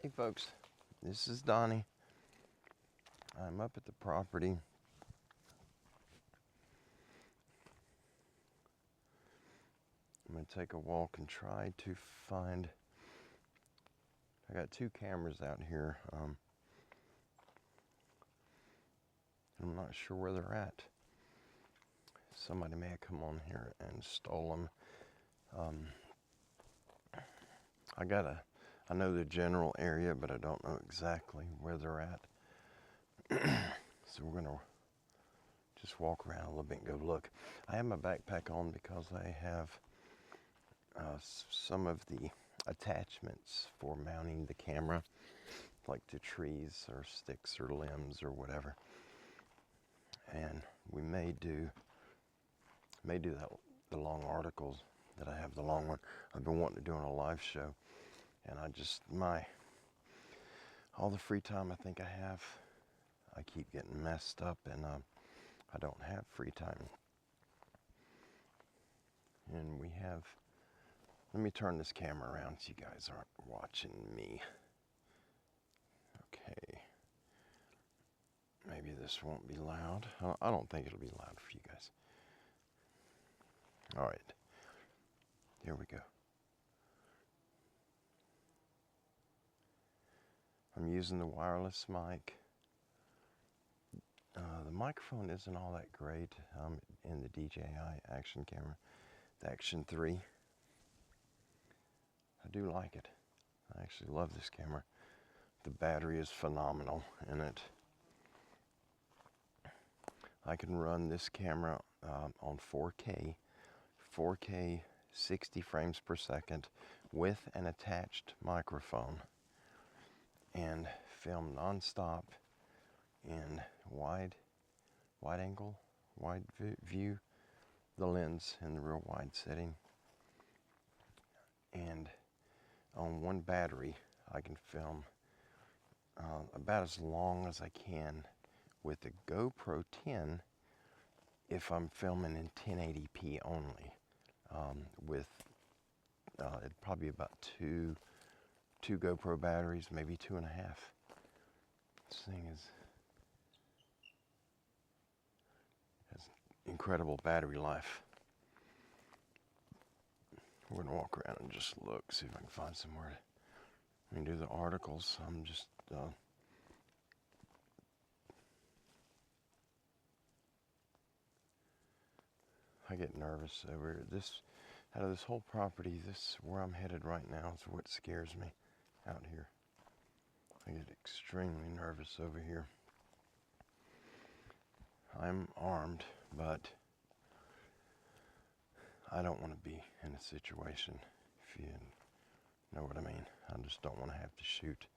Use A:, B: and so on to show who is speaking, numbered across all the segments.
A: Hey folks, this is Donnie. I'm up at the property. I'm going to take a walk and try to find... I got two cameras out here. I'm not sure where they're at. Somebody may have come on here and stole them. I know the general area, but I don't know exactly where they're at. So we're going to just walk around a little bit and go look. I have my backpack on because I have some of the attachments for mounting the camera, like to trees or sticks or limbs or whatever. And we may do that, the long articles that I have, the long one. I've been wanting to do on a live show, and all the free time I think I have, I keep getting messed up, and I don't have free time. And let me turn this camera around so you guys aren't watching me. Okay. Maybe this won't be loud. I don't think it'll be loud for you guys. All right. Here we go. I'm using the wireless mic. The microphone isn't all that great in the DJI action camera, the Action 3. I do like it. I actually love this camera. The battery is phenomenal in it. I can run this camera on 4K 60 frames per second with an attached microphone and film non-stop in wide angle, wide view, the lens in the real wide setting. And on one battery, I can film about as long as I can with the GoPro 10 if I'm filming in 1080p only. It'd probably be about two GoPro batteries, maybe 2.5. This thing has incredible battery life. We're gonna walk around and just look, see if I can find somewhere to do the articles. I'm just I get nervous over this. Out of this whole property, where I'm headed right now is what scares me out here. I get extremely nervous over here. I'm armed, but I don't want to be in a situation, if you know what I mean. I just don't want to have to shoot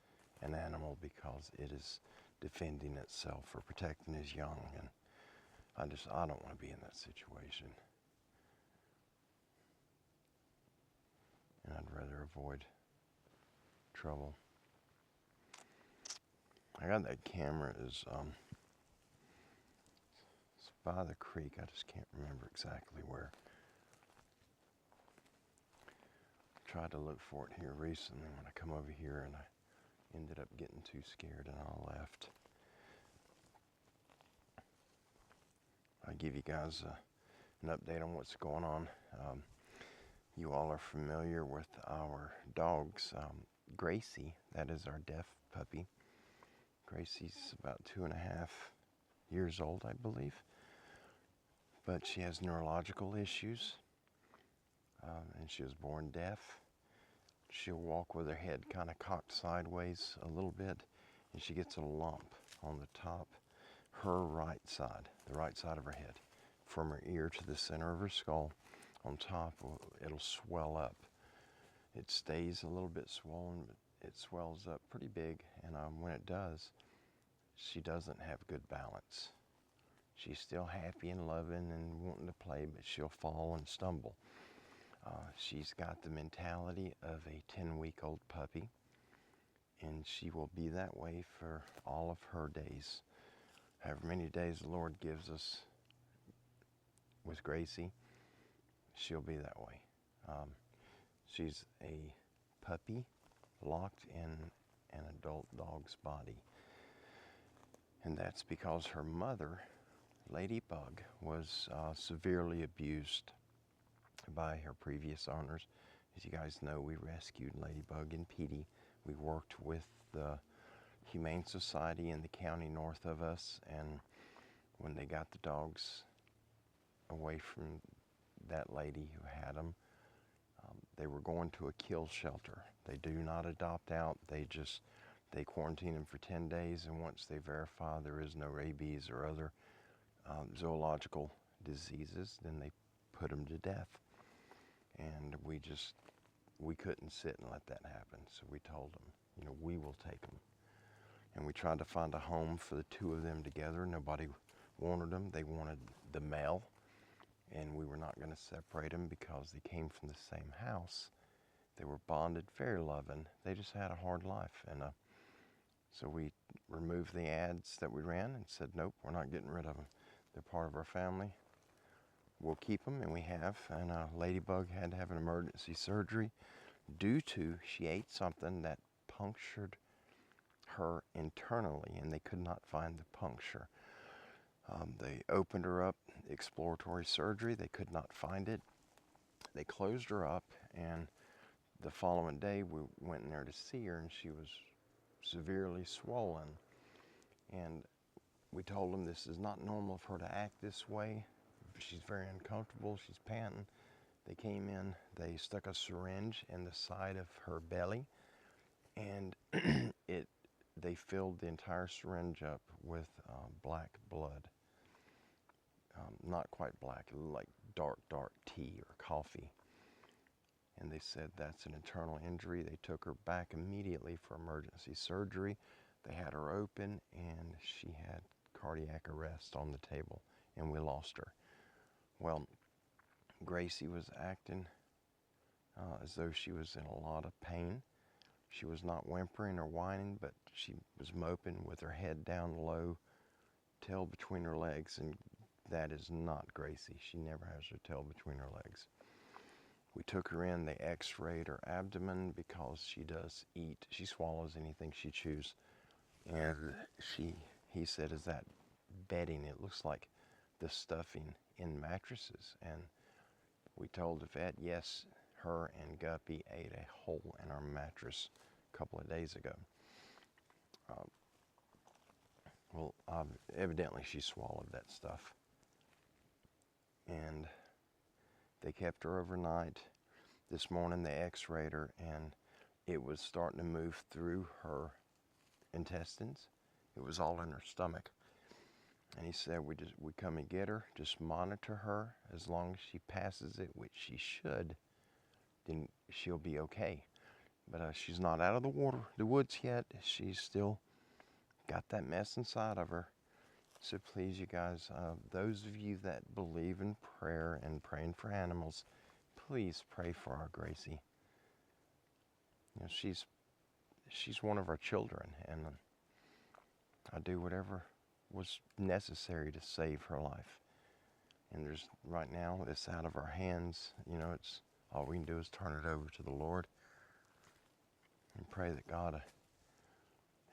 A: an animal because it is defending itself or protecting its young, and I don't want to be in that situation. And I'd rather avoid trouble. I got that camera it's by the creek. I just can't remember exactly where. I tried to look for it here recently when I come over here, and I ended up getting too scared and I left. I give you guys an update on what's going on. You all are familiar with our dogs. Gracie, that is our deaf puppy. Gracie's about 2.5 years old, I believe. But she has neurological issues, and she was born deaf. She'll walk with her head kind of cocked sideways a little bit, and she gets a lump on the top, her right side, the right side of her head, from her ear to the center of her skull. On top, it'll swell up. It stays a little bit swollen, but it swells up pretty big, and when it does, she doesn't have good balance. She's still happy and loving and wanting to play, but she'll fall and stumble. She's got the mentality of a 10-week-old puppy, and she will be that way for all of her days. However many days the Lord gives us with Gracie, she'll be that way. She's a puppy locked in an adult dog's body. And that's because her mother, Ladybug, was severely abused by her previous owners. As you guys know, we rescued Ladybug and Petey. We worked with the Humane Society in the county north of us, and when they got the dogs away from that lady who had them, they were going to a kill shelter. They do not adopt out. They quarantine them for 10 days, and once they verify there is no rabies or other zoological diseases, then they put them to death. And we couldn't sit and let that happen. So we told them, we will take them. And we tried to find a home for the two of them together. Nobody wanted them. They wanted the male. And we were not going to separate them because they came from the same house. They were bonded, very loving. They just had a hard life. And so we removed the ads that we ran and said, nope, we're not getting rid of them. They're part of our family. We'll keep them, and we have. And Ladybug had to have an emergency surgery due to she ate something that punctured her internally, and they could not find the puncture. They opened her up, exploratory surgery. They could not find it. They closed her up, and the following day we went in there to see her, and she was severely swollen. And we told them this is not normal for her to act this way. She's very uncomfortable. She's panting. They came in. They stuck a syringe in the side of her belly, and they filled the entire syringe up with black blood. Not quite black, like dark tea or coffee. And they said that's an internal injury. They took her back immediately for emergency surgery. They had her open, and she had cardiac arrest on the table, and we lost her. Well, Gracie was acting as though she was in a lot of pain. She was not whimpering or whining, but she was moping with her head down low, tail between her legs, and that is not Gracie. She never has her tail between her legs. We took her in. They x-rayed her abdomen because she does eat. She swallows anything she chews. And he said, is that bedding? It looks like the stuffing in mattresses. And we told the vet, yes, her and Guppy ate a hole in our mattress a couple of days ago. Evidently she swallowed that stuff. And they kept her overnight. This morning they x-rayed her, and it was starting to move through her intestines. It was all in her stomach. And he said, we come and get her, just monitor her. As long as she passes it, which she should, then she'll be okay. But she's not out of the woods yet. She's still got that mess inside of her. So please, you guys, those of you that believe in prayer and praying for animals, please pray for our Gracie. She's one of our children, and I do whatever was necessary to save her life. And right now, it's out of our hands. It's all we can do is turn it over to the Lord and pray that God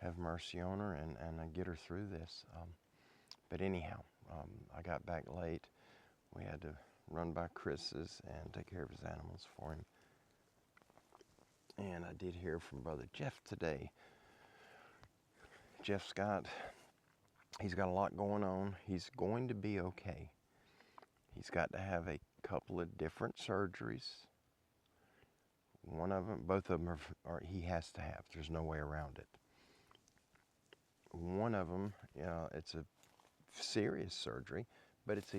A: have mercy on her and get her through this. But anyhow, I got back late. We had to run by Chris's and take care of his animals for him. And I did hear from Brother Jeff today. Jeff Scott, he's got a lot going on. He's going to be okay. He's got to have a couple of different surgeries. Both of them are he has to have. There's no way around it. One of them, it's a serious surgery, but it's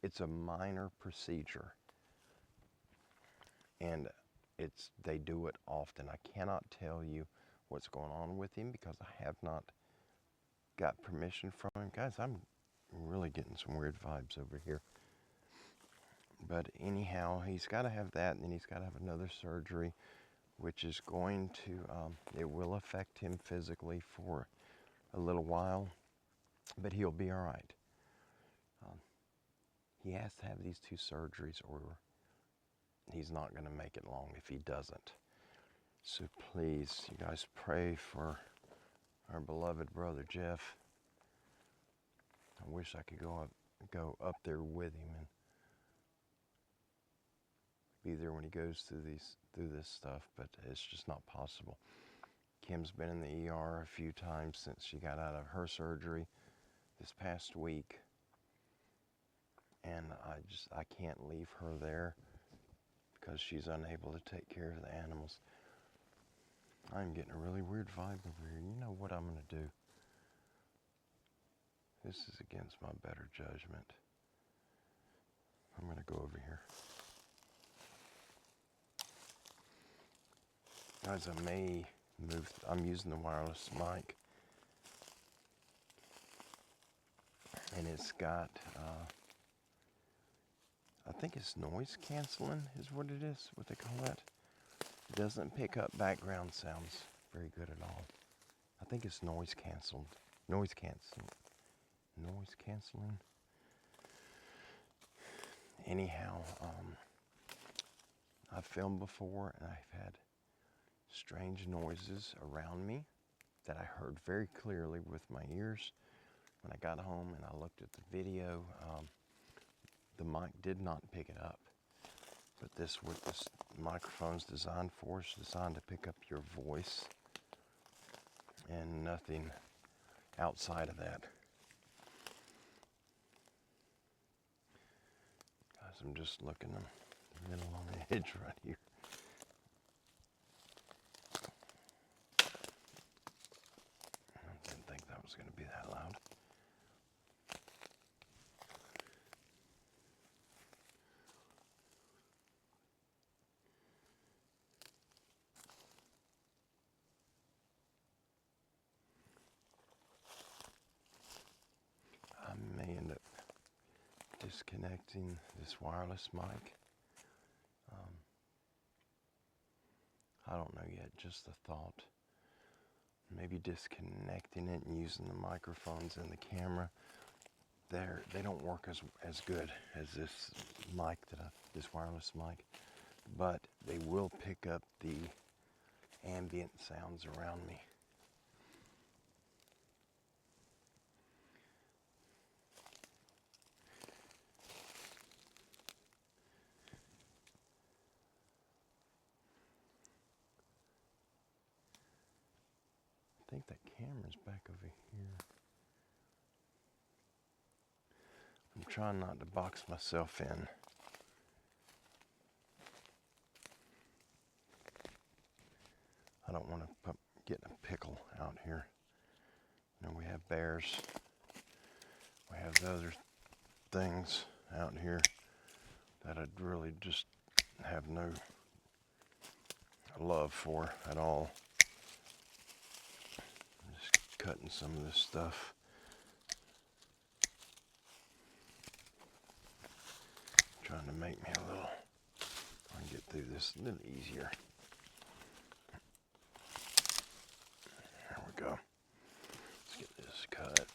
A: it's a minor procedure, and they do it often. I cannot tell you what's going on with him because I have not got permission from him. Guys, I'm really getting some weird vibes over here. But anyhow, he's got to have that, and then he's got to have another surgery, which is going to, it will affect him physically for a little while, but he'll be all right. He has to have these 2 surgeries, or he's not going to make it long if he doesn't. So please, you guys pray for our beloved brother Jeff. I wish I could go up there with him and be there when he goes through this stuff, but it's just not possible. Kim's been in the ER a few times since she got out of her surgery this past week, and I can't leave her there because she's unable to take care of the animals. I'm getting a really weird vibe over here. You know what I'm going to do? This is against my better judgment. I'm going to go over here. Guys, I may move. I'm using the wireless mic, and it's got, I think it's noise canceling is what it is, what they call that. It doesn't pick up background sounds very good at all. I think it's noise canceling. Anyhow, I've filmed before, and I've had strange noises around me that I heard very clearly with my ears. When I got home and I looked at the video, the mic did not pick it up. But what this microphone's designed for is designed to pick up your voice and nothing outside of that. Guys, I'm just looking in the middle on the edge right here. I didn't think that was going to be that loud. I may end up disconnecting this wireless mic. I don't know yet, just a thought. Maybe disconnecting it and using the microphones and the camera. They don't work as good as this mic, this wireless mic, but they will pick up the ambient sounds around me. I think that camera's back over here. I'm trying not to box myself in. I don't want to get in a pickle out here. You know, we have bears. We have the other things out here that I'd really just have no love for at all. I'm just cutting some of this stuff. Trying to make me a little, I can get through this a little easier. There we go. Let's get this cut.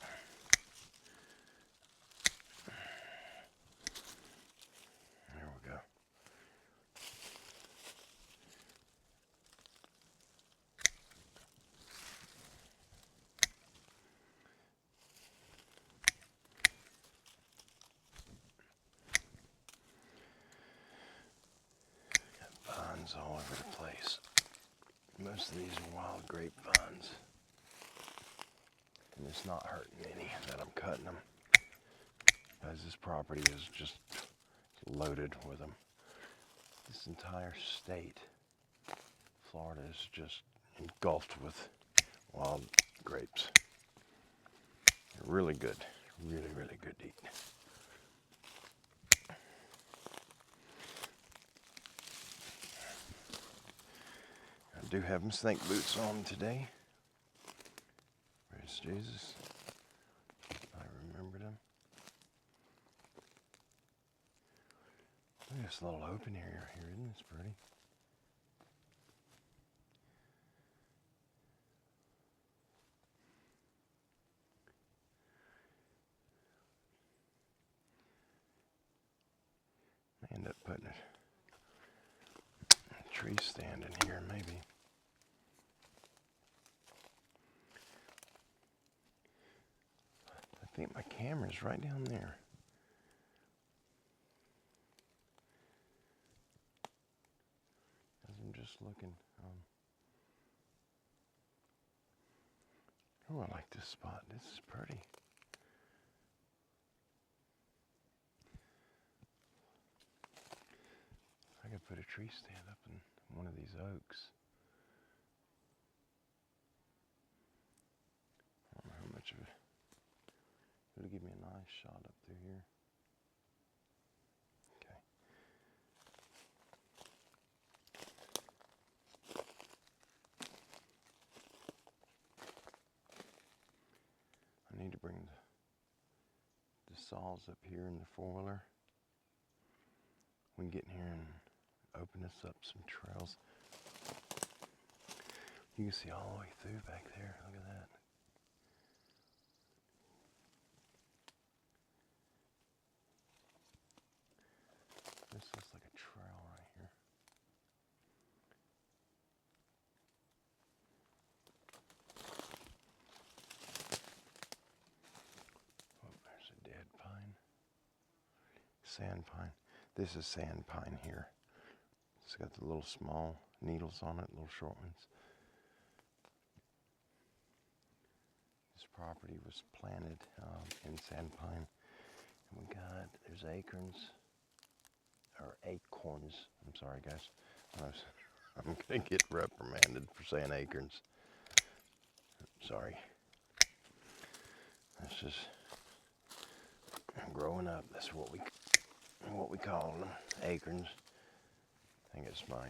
A: There we go. Vines all over the place. Most of these are wild grapevines. And it's not hurting any that I'm cutting them. Because this property is just loaded with them. This entire state, Florida, is just engulfed with wild grapes. They're really good. Really, really good to eat. I do have my snake boots on today. Praise Jesus. I remembered them. Look at this little open area here. Isn't this pretty? I end up putting a tree stand in here, maybe. think my camera's right down there. As I'm just looking. Oh, I like this spot. This is pretty. I could put a tree stand up in one of these oaks. I don't know how much of it. It'll give me a nice shot up through here. Okay. I need to bring the saws up here in the four-wheeler. We can get in here and open this up some trails. You can see all the way through back there. Look at that. This looks like a trail right here. Oh, there's a dead pine. Sand pine. This is sand pine here. It's got the little small needles on it, little short ones. This property was planted in sand pine. And we got, there's acorns, or acorns. I'm sorry, guys. I'm going to get reprimanded for saying acorns. Sorry. That's just growing up. That's what we call them, acorns. I think it's my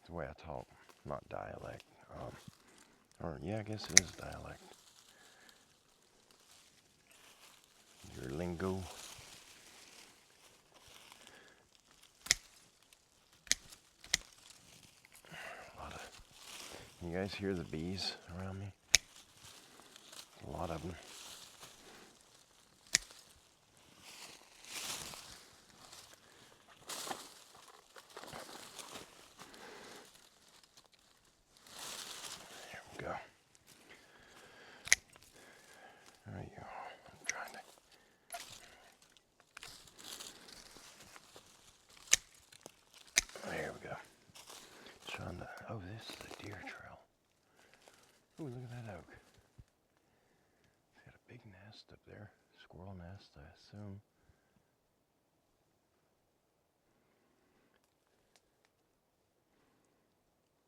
A: the way I talk, not dialect. Or yeah, I guess it is dialect. Your lingo. You guys hear the bees around me? A lot of them. There we go. There you go. I'm trying to. There we go. Trying to. Oh, this is a deer trail. Oh, look at that oak. It's got a big nest up there. Squirrel nest, I assume.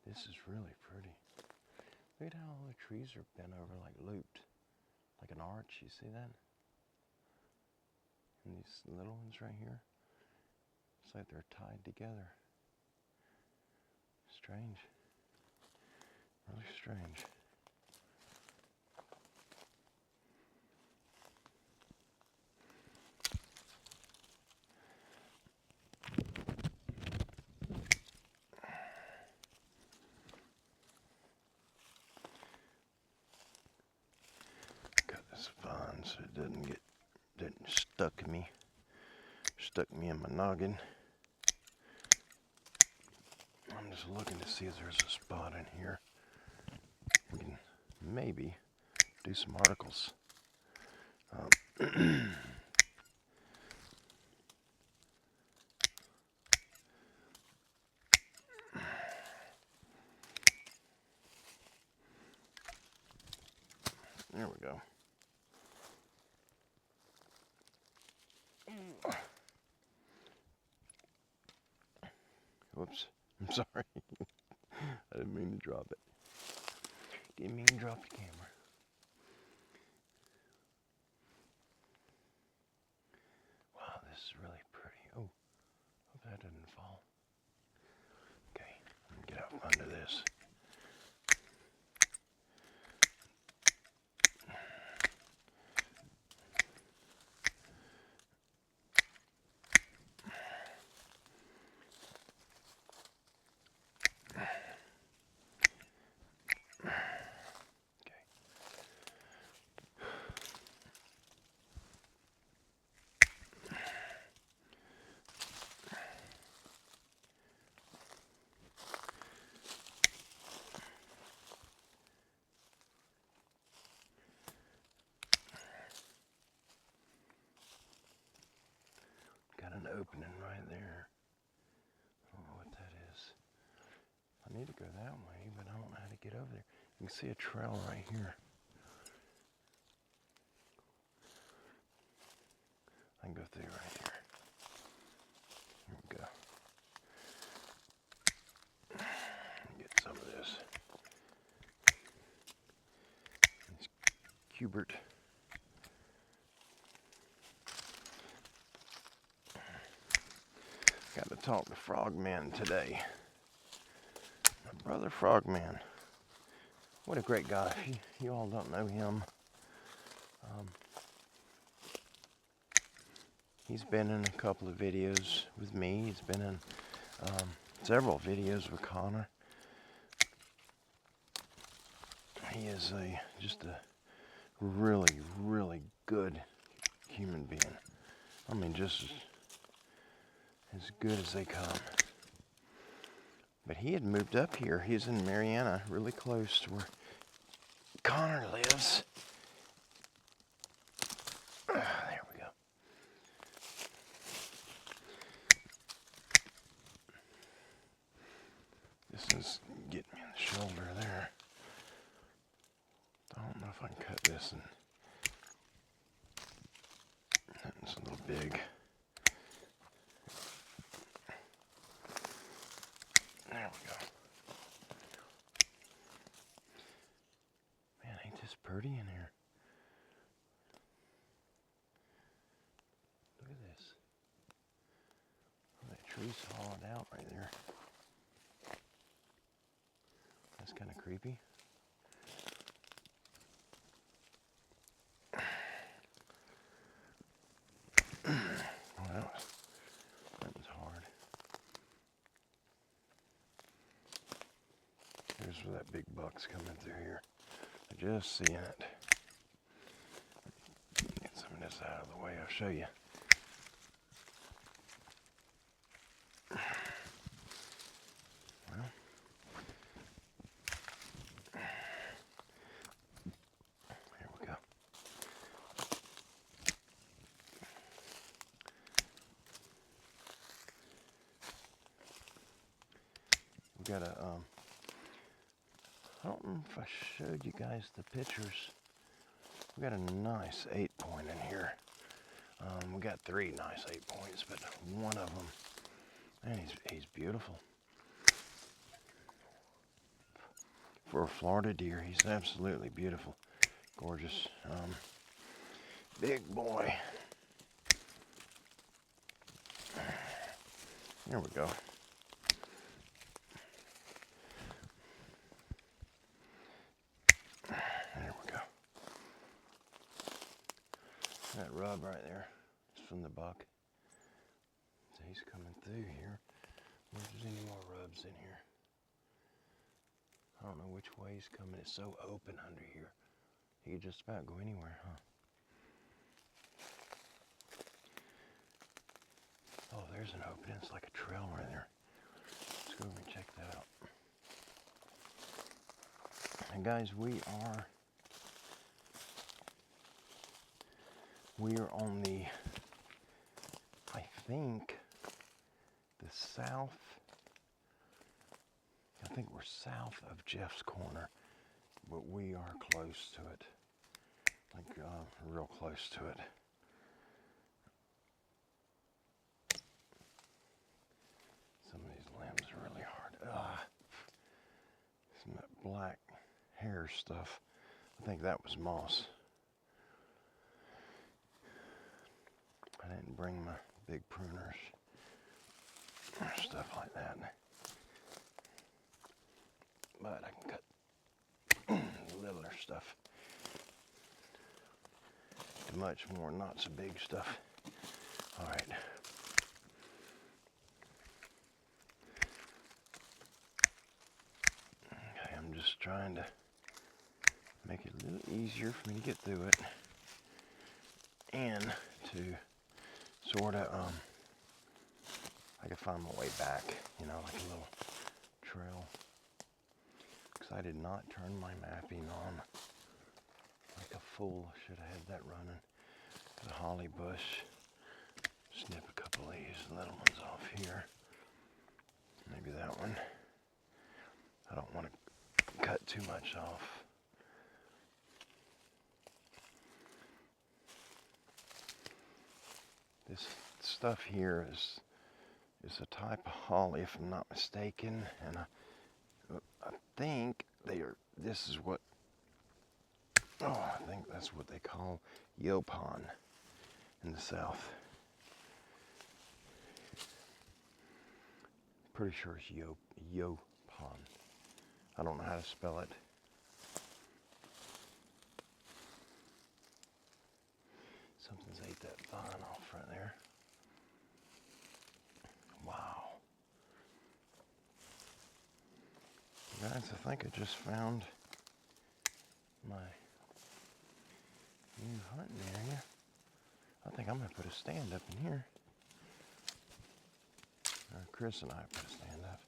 A: This is really pretty. Look at how all the trees are bent over, like looped. Like an arch, you see that? And these little ones right here. It's like they're tied together. Strange. Really strange. Got this fine so it didn't stuck me in my noggin. I'm just looking to see if there's a spot in here we can maybe do some articles. There we go. Whoops. I'm sorry. I didn't mean to drop it. Didn't mean to drop the camera. Wow, this is really pretty. Oh, hope that didn't fall. Okay, let me get out from under this. opening right there. I don't know what that is. I need to go that way, but I don't know how to get over there. You can see a trail right here. I can go through right here. Here we go. Get some of this. It's Cubert. Got to talk to Frogman today. My brother Frogman. What a great guy. If you all don't know him, he's been in a couple of videos with me. He's been in several videos with Connor. He is just a really, really good human being. I mean, just as good as they come. But he had moved up here. He's in Mariana, really close to where Connor lives. There we go. This is getting me in the shoulder there. I don't know if I can cut this, and it's a little big. There we go. Man, ain't this pretty in here? Look at this. Oh, that tree's hollowed out right there. That's kind of creepy. Oh, that was hard. Here's where that big buck's coming through here. I'm just seeing it. Get some of this out of the way, I'll show you. Well, here we go. We got a, I don't know if I showed you guys the pictures. We got a nice 8-point in here. We got 3 nice 8-points, but one of them, man, he's beautiful. For a Florida deer, he's absolutely beautiful. Gorgeous. Big boy. There we go. There we go. That rub right there is from the buck. So he's coming through here. I wonder if there's any more rubs in here. I don't know which way he's coming. It's so open under here. He could just about go anywhere, huh? Oh, there's an opening. It's like a trail right there. Let's go over and check that out. And guys, we are on the, I think, the south. I think we're south of Jeff's Corner, but we are close to it, like real close to it. Some of these limbs are really hard. Some of that black hair stuff. I think that was moss. I didn't bring my big pruners or stuff like that. But I can cut littler stuff. Much more not so big stuff. All right. Okay, I'm just trying to make it a little easier for me to get through it, and to sort of I can find my way back, you know, like a little trail. Because I did not turn my mapping on like a fool. I should have had that running. The holly bush. Snip a couple of these too much off. This stuff here is a type of holly, if I'm not mistaken, and I think this is what, I think that's what they call yopon in the South. Pretty sure it's yopon. I don't know how to spell it. Something's ate that vine off right there. Wow. Guys, I think I just found my new hunting area. I think I'm going to put a stand up in here. Chris and I put a stand up.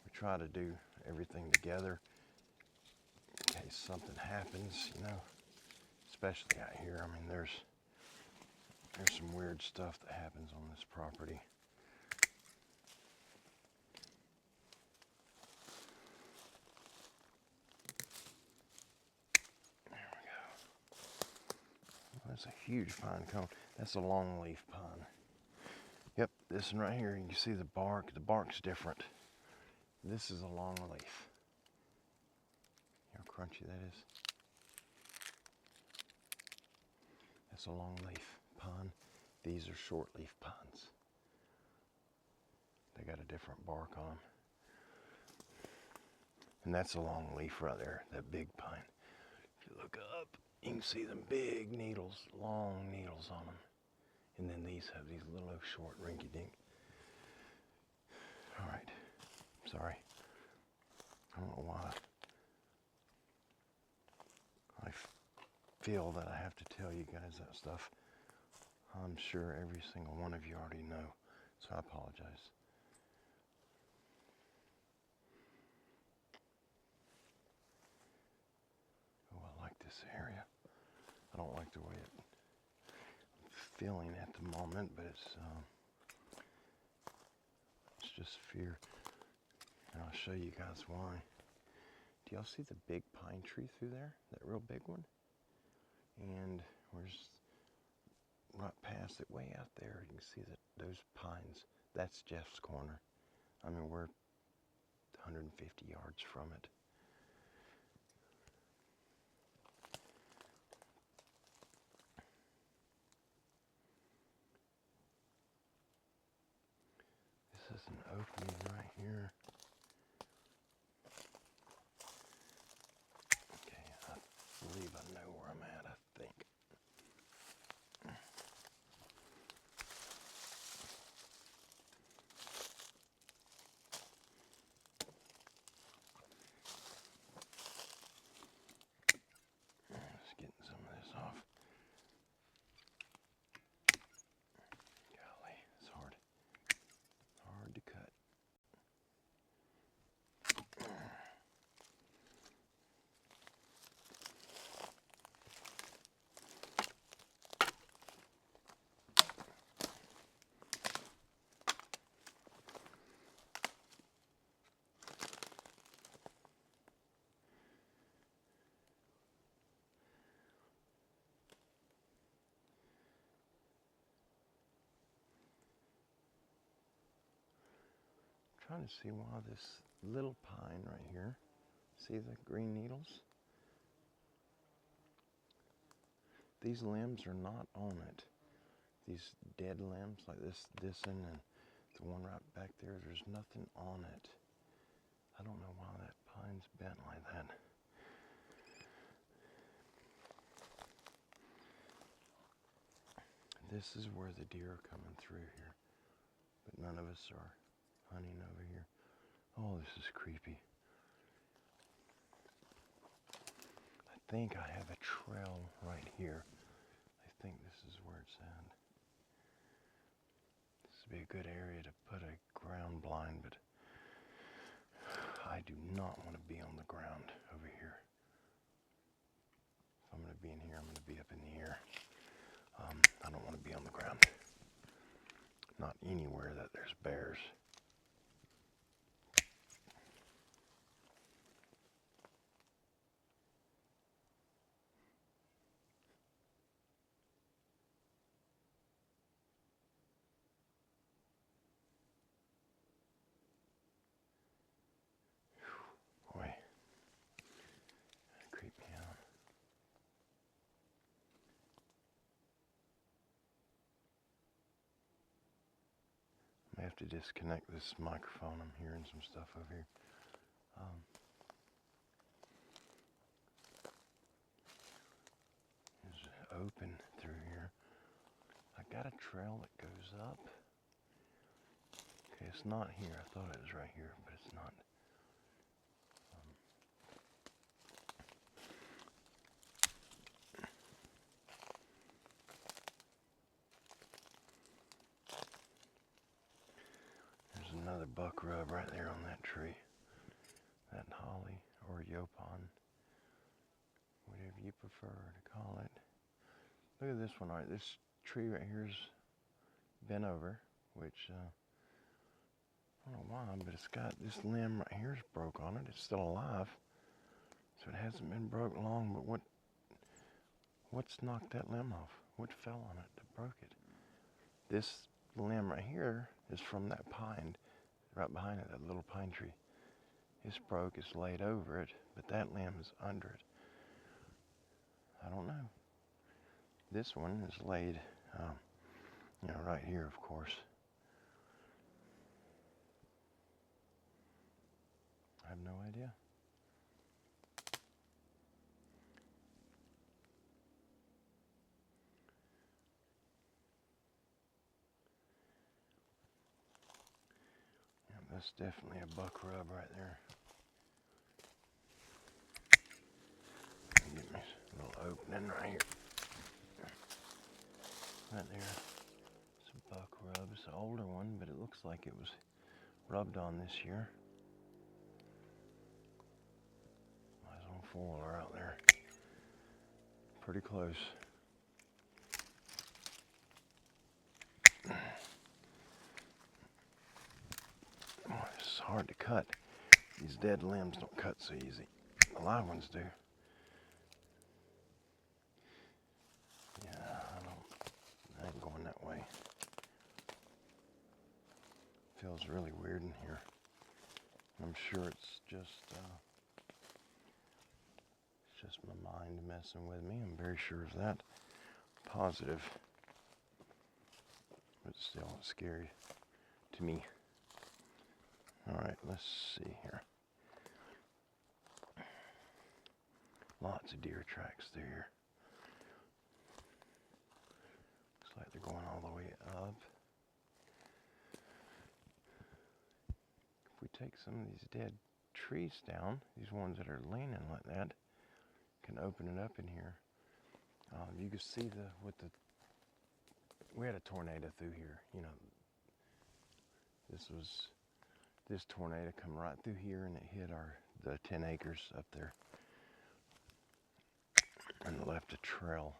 A: We try to do everything together in case something happens, you know, especially out here. I mean, there's some weird stuff that happens on this property. That's a huge pine cone. That's a longleaf pine. Yep, this one right here, you can see the bark. The bark's different. This is a longleaf. You know how crunchy that is? That's a longleaf pine. These are shortleaf pines. They got a different bark on them. And that's a longleaf right there, that big pine. If you look up, you can see them big needles, long needles on them. And then these have these little short rinky-dink. All right, sorry. I don't know why. I feel that I have to tell you guys that stuff. I'm sure every single one of you already know, so I apologize. Oh, I like this area. I don't like the way I'm feeling at the moment, but it's just fear. And I'll show you guys why. Do y'all see the big pine tree through there? That real big one? And we're just right past it, way out there. You can see that those pines. That's Jeff's corner. I mean, we're 150 yards from it. This is an opening right here. Okay, I believe I know where I'm at, I think. Just getting some of this off. Golly, it's hard. Hard to cut. Trying to see why this little pine right here, see the green needles? These limbs are not on it. These dead limbs like this one and the one right back there, there's nothing on it. I don't know why that pine's bent like that. This is where the deer are coming through here, but none of us are hunting over here. Oh, this is creepy. I think I have a trail right here. I think this is where it's at. This would be a good area to put a ground blind, but I do not want to be on the ground over here. If I'm going to be in here, I'm going to be up in the air. I don't want to be on the ground. Not anywhere that there's bears. I have to disconnect this microphone. I'm hearing some stuff over here. It's open through here. I got a trail that goes up. Okay, it's not here. I thought it was right here, but it's not. There's another buck rub right there on that tree. That holly or yopon, whatever you prefer to call it. Look at this one, right? This tree right here's bent over, which I don't know why, but it's got this limb right here's broke on it. It's still alive, so it hasn't been broke long. But what's knocked that limb off? What fell on it that broke it? This limb right here is from that pine, right behind it, that little pine tree. It's broke. It's laid over it, but that limb is under it. I don't know. This one is laid, right here, of course. I have no idea. Yeah, that's definitely a buck rub right there. Get me a little opening right here. Right there. It's a buck rub. It's an older one, but it looks like it was rubbed on this year. Eyes on four out there. Pretty close. Oh, it's hard to cut. These dead limbs don't cut so easy. The live ones do. Yeah, I ain't going that way. Feels really weird in here. I'm sure it's just my mind messing with me. I'm very sure of that. Positive. But still, it's scary to me. Alright, let's see here. Lots of deer tracks through here. Looks like they're going all the way up. If we take some of these dead trees down, these ones that are leaning like that, can open it up in here. You can see we had a tornado through here. This tornado come right through here, and it hit the 10 acres up there, and left a trail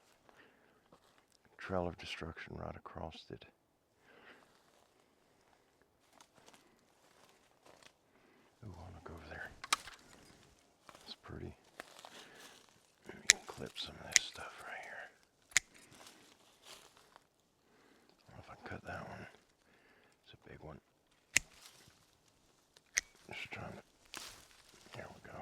A: of destruction right across it. Ooh, I want to go over there. It's pretty. Let me clip some of this stuff right here. I don't know if I can cut that one. It's a big one. Just trying to. There we go.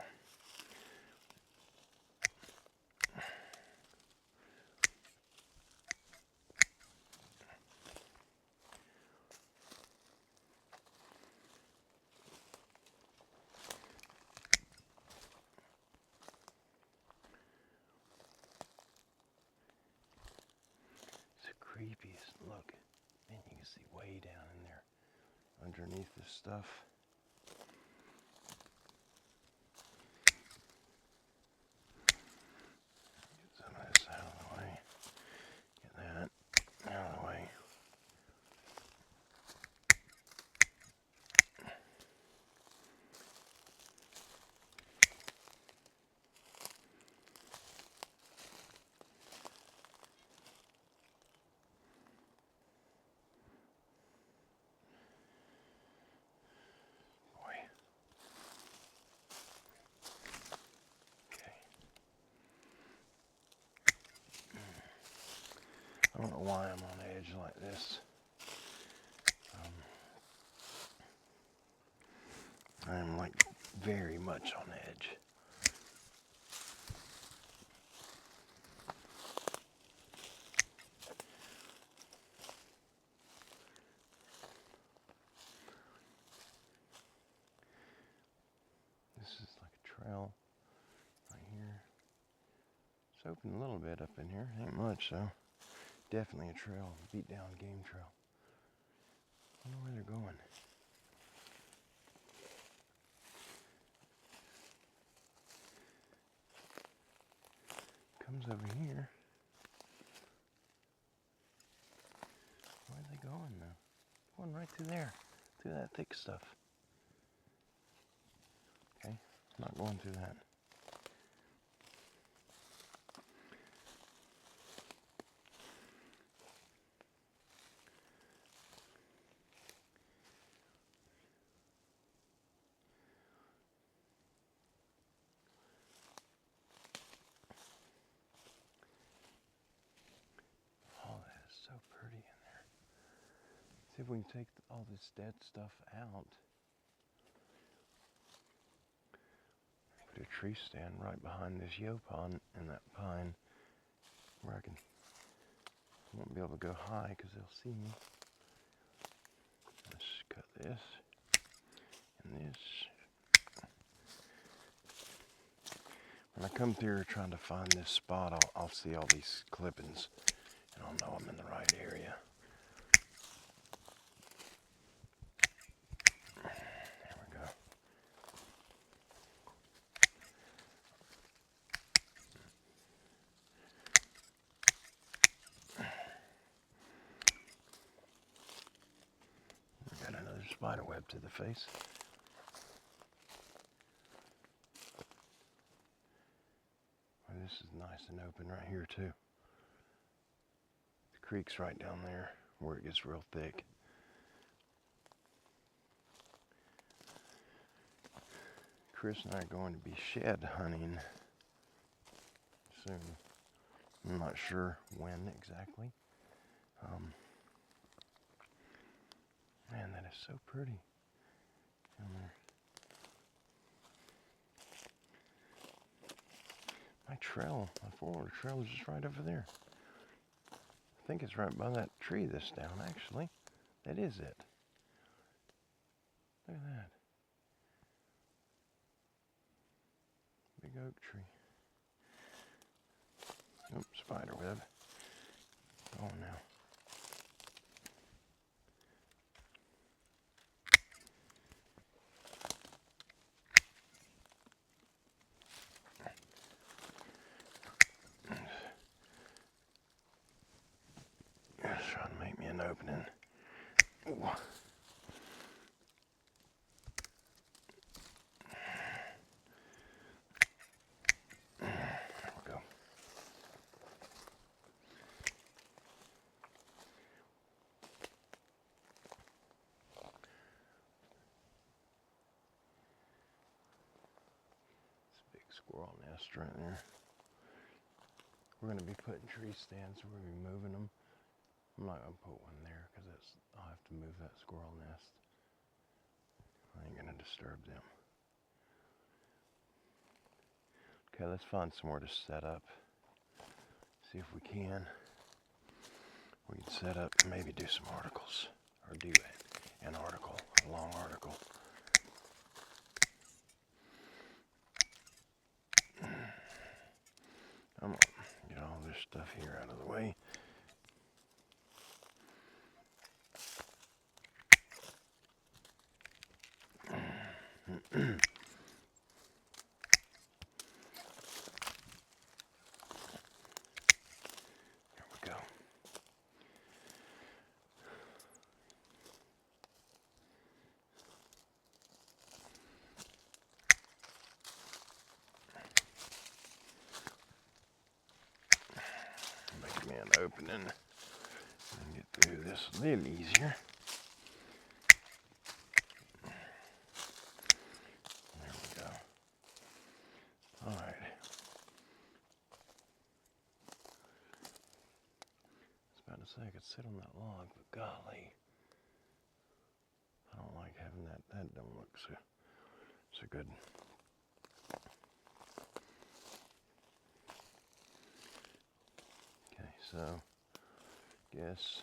A: Creepiest look. Man, you can see way down in there underneath this stuff. Get some of this out of the way. Get that out of the way. I don't know why I'm on edge like this. I'm like very much on edge. open a little bit up in here. Ain't much, though. Definitely a trail. Beat down game trail. I don't know where they're going. Comes over here. Where are they going now? Going right through there. Through that thick stuff. Okay, not going through that. Oh, that is so pretty in there. See if we can take all this dead stuff out. Put a tree stand right behind this yopon and that pine where I won't be able to go high because they'll see me. Let's cut this and this. When I come through trying to find this spot, I'll see all these clippings and I'll know I'm in the right area. There we go. We got another spider web to the face. Well, this is nice and open right here too. The creek's right down there where it gets real thick. Chris and I are going to be shed hunting soon. I'm not sure when exactly. Man, that is so pretty down there. My trail, my forward trail is just right over there. I think it's right by that tree that's down, actually. That is it. Look at that. Big oak tree. Oops, spider web. Oh, now. Just trying to make me an opening. Ooh. There we go. It's a big squirrel nest right there. We're going to be putting tree stands, so we're going to be moving them. I'm not going to put one there because I'll have to move that squirrel nest. I ain't going to disturb them. Okay, let's find somewhere to set up. See if we can. We can set up and maybe do some articles. Or do an article, a long article. I'm going to get all this stuff here out of the way. There we go. Make me an opening and get through this a little easier. There we go. All right. I was about to say I could sit on that log, but golly, I don't like having that. That don't look so good. Okay, so guess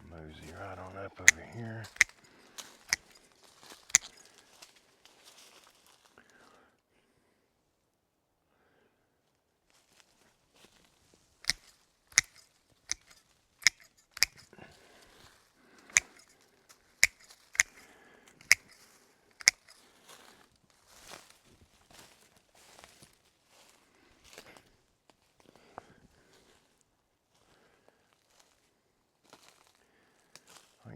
A: mosey right on up over here.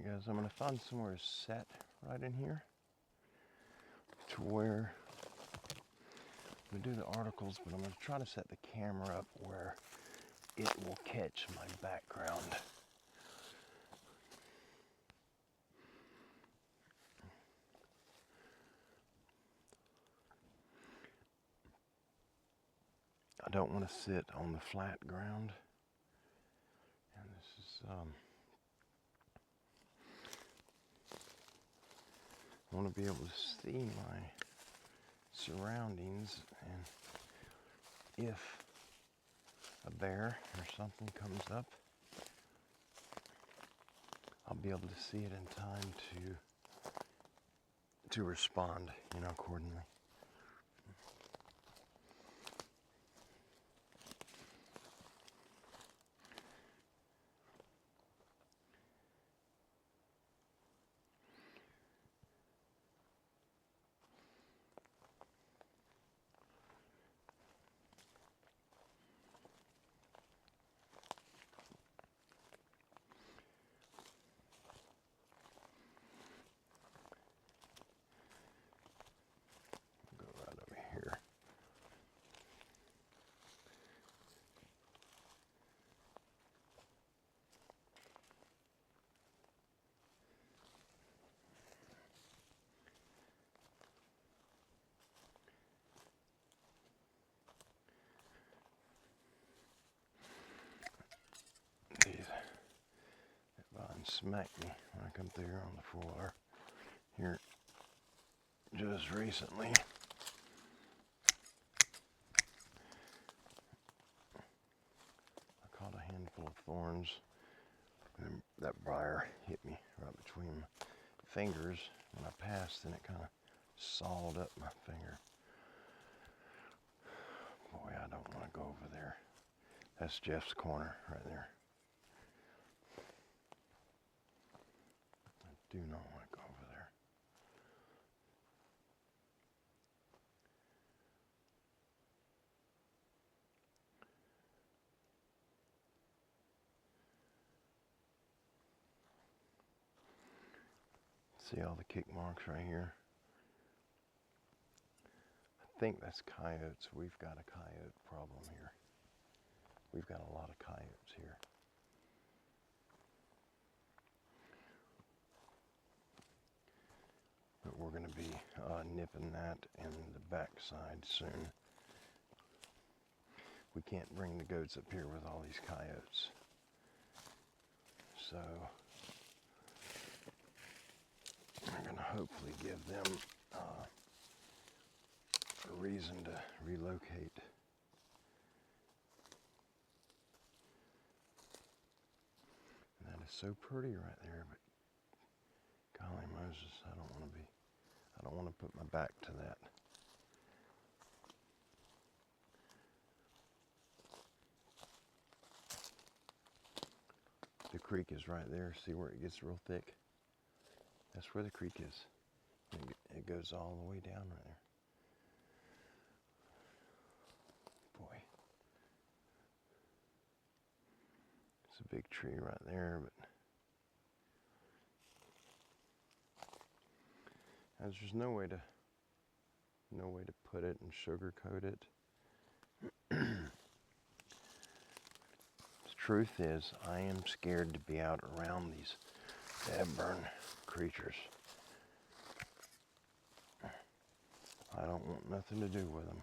A: Alright guys, I'm going to find somewhere to set right in here to where I'm going to do the articles, but I'm going to try to set the camera up where it will catch my background. I don't want to sit on the flat ground, and this is I want to be able to see my surroundings, and if a bear or something comes up, I'll be able to see it in time to respond, accordingly. Go right over here. Smacked me when I come through here on the floor here just recently. I caught a handful of thorns, and that briar hit me right between my fingers when I passed, and it kind of sawed up my finger. Boy, I don't want to go over there. That's Jeff's corner right there. Do not want to go over there. See all the kick marks right here? I think that's coyotes. We've got a coyote problem here. We've got a lot of coyotes here. But we're going to be nipping that in the backside soon. We can't bring the goats up here with all these coyotes. So we're going to hopefully give them a reason to relocate. And that is so pretty right there, but golly Moses, I don't want to put my back to that. The creek is right there. See where it gets real thick? That's where the creek is. It goes all the way down right there. Boy. It's a big tree right there, but there's just no way to put it and sugarcoat it. The truth is, I am scared to be out around these dead-burn creatures. I don't want nothing to do with them.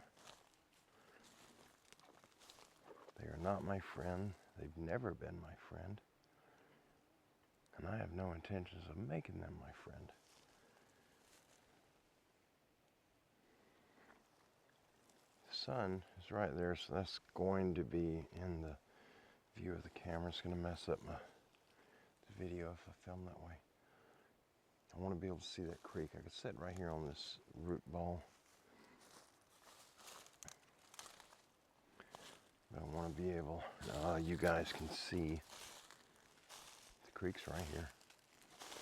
A: They are not my friend. They've never been my friend. And I have no intentions of making them my friend. The sun is right there, so that's going to be in the view of the camera. It's going to mess up the video if I film that way. I want to be able to see that creek. I could sit right here on this root ball. But I want to be able, you guys can see the creek's right here.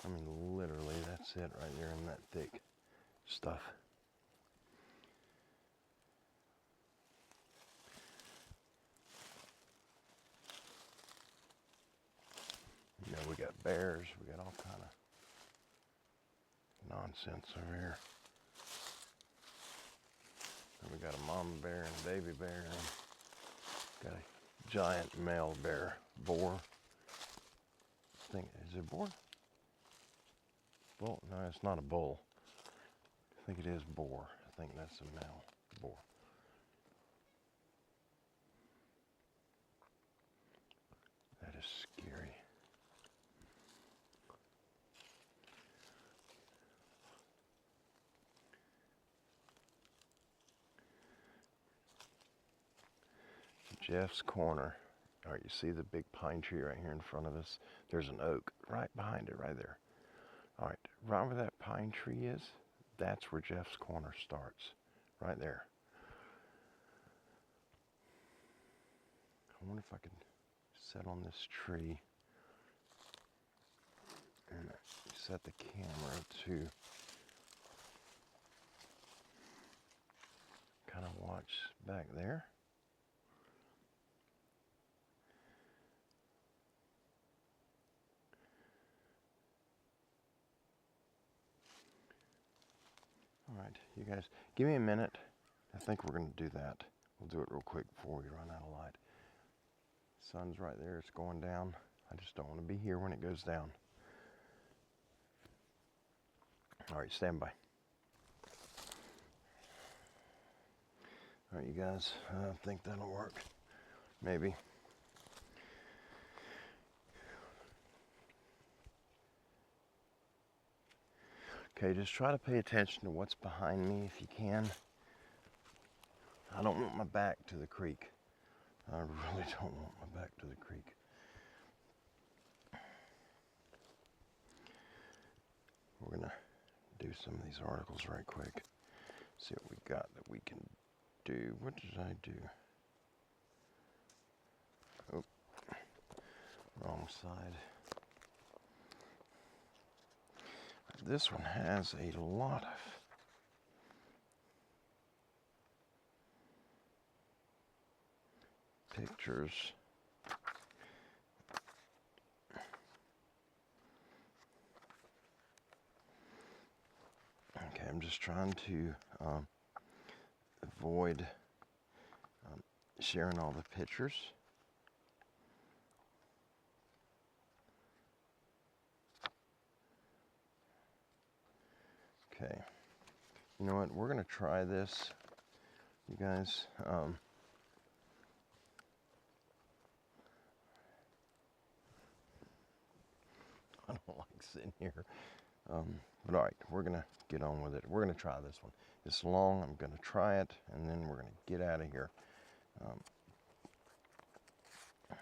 A: I mean, literally, that's it right there in that thick stuff. We got bears. We got all kind of nonsense over here. And we got a mama bear and a baby bear. And got a giant male bear, boar. I think, is it a boar? Bull? No, it's not a bull. I think it is boar. I think that's a male boar. That is scary. Jeff's Corner. All right, you see the big pine tree right here in front of us? There's an oak right behind it, right there. All right, right where that pine tree is, that's where Jeff's Corner starts, right there. I wonder if I could set on this tree and set the camera to kind of watch back there. All right, you guys, give me a minute. I think we're going to do that. We'll do it real quick before we run out of light. Sun's right there, it's going down. I just don't want to be here when it goes down. All right, stand by. All right, you guys, I think that'll work. Maybe. Okay, just try to pay attention to what's behind me if you can. I don't want my back to the creek. I really don't want my back to the creek. We're gonna do some of these articles right quick. See what we got that we can do. What did I do? Oh, wrong side. This one has a lot of pictures. Okay, I'm just trying to avoid sharing all the pictures. Okay, you know what, we're gonna try this, you guys. I don't like sitting here. But all right, we're gonna get on with it. We're gonna try this one. It's long, I'm gonna try it, and then we're gonna get out of here.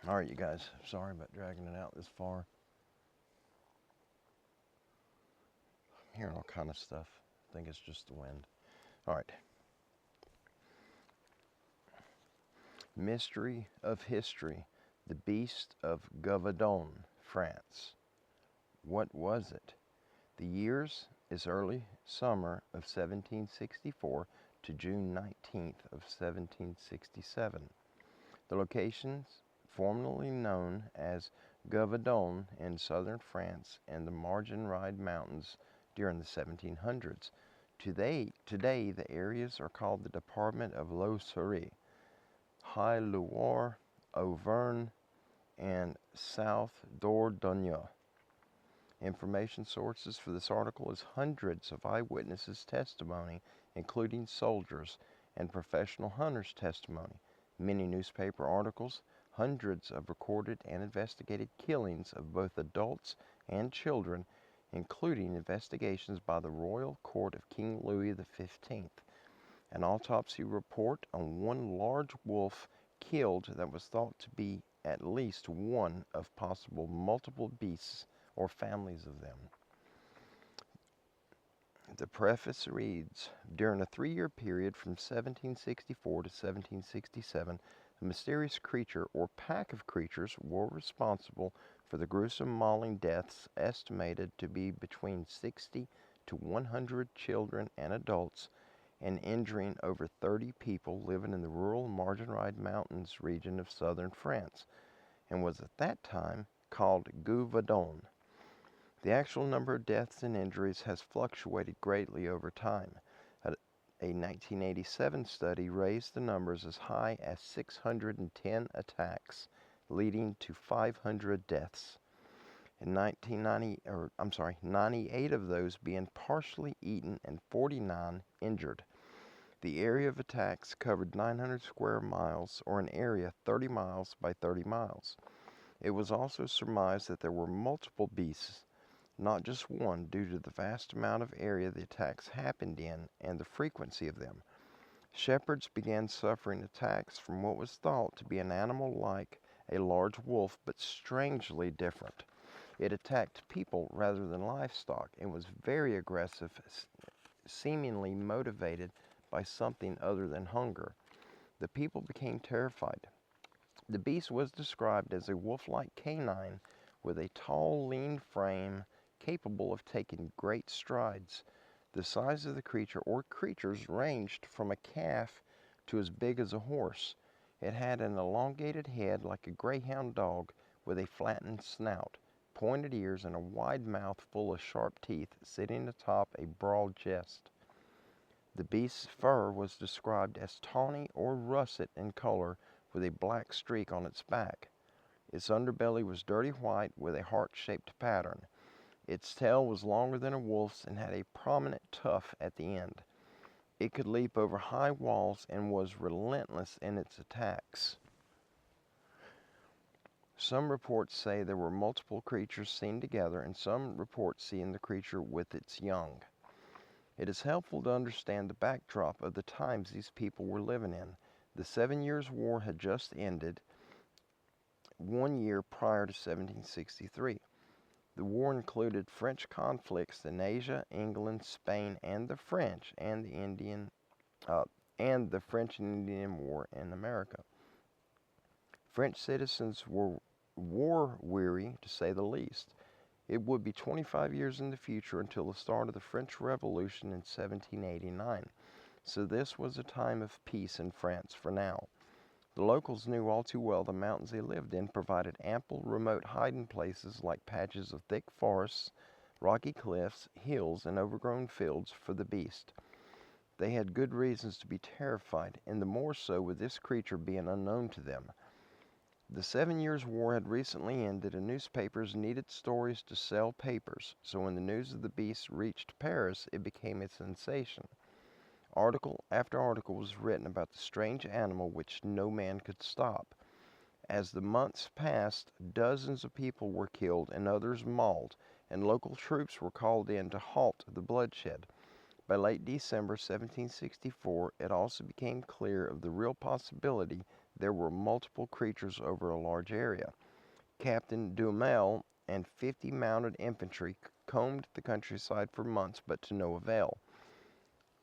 A: All right, you guys, sorry about dragging it out this far. I'm hearing all kind of stuff. I think it's just the wind. All right. Mystery of History, the Beast of Gavardon, France. What was it? The years is early summer of 1764 to June 19th of 1767. The locations formerly known as Gavardon in southern France and the Margenride Mountains during the 1700s. Today, the areas are called the Department of Loire, High Loire, Auvergne, and South Dordogne. Information sources for this article is hundreds of eyewitnesses' testimony, including soldiers and professional hunters' testimony, many newspaper articles, hundreds of recorded and investigated killings of both adults and children, including investigations by the Royal Court of King Louis XV, an autopsy report on one large wolf killed that was thought to be at least one of possible multiple beasts or families of them. The preface reads, during a 3-year period from 1764 to 1767, a mysterious creature or pack of creatures were responsible for the gruesome mauling deaths estimated to be between 60 to 100 children and adults, and injuring over 30 people living in the rural Margenride Mountains region of southern France, and was at that time called Gavardon. The actual number of deaths and injuries has fluctuated greatly over time. A 1987 study raised the numbers as high as 610 attacks, leading to 500 deaths. In 98 of those being partially eaten and 49 injured. The area of attacks covered 900 square miles, or an area 30 miles by 30 miles. It was also surmised that there were multiple beasts, not just one, due to the vast amount of area the attacks happened in and the frequency of them. Shepherds began suffering attacks from what was thought to be an animal like a large wolf, but strangely different. It attacked people rather than livestock and was very aggressive, seemingly motivated by something other than hunger. The people became terrified. The beast was described as a wolf-like canine with a tall, lean frame capable of taking great strides. The size of the creature or creatures ranged from a calf to as big as a horse. It had an elongated head like a greyhound dog with a flattened snout, pointed ears, and a wide mouth full of sharp teeth sitting atop a broad chest. The beast's fur was described as tawny or russet in color with a black streak on its back. Its underbelly was dirty white with a heart-shaped pattern. Its tail was longer than a wolf's and had a prominent tuft at the end. It could leap over high walls and was relentless in its attacks. Some reports say there were multiple creatures seen together, and some reports seeing the creature with its young. It is helpful to understand the backdrop of the times these people were living in. The 7 Years' War had just ended 1 year prior to 1763. The war included French conflicts in Asia, England, Spain, and the French, and the French and Indian War in America. French citizens were war-weary, to say the least. It would be 25 years in the future until the start of the French Revolution in 1789, so this was a time of peace in France for now. The locals knew all too well the mountains they lived in provided ample remote hiding places like patches of thick forests, rocky cliffs, hills, and overgrown fields for the beast. They had good reasons to be terrified, and the more so with this creature being unknown to them. The 7 Years' War had recently ended, and newspapers needed stories to sell papers, so when the news of the beast reached Paris, it became a sensation. Article after article was written about the strange animal which no man could stop. As the months passed, dozens of people were killed and others mauled, and local troops were called in to halt the bloodshed. By late December 1764, it also became clear of the real possibility there were multiple creatures over a large area. Captain Duhamel and 50 mounted infantry combed the countryside for months, but to no avail.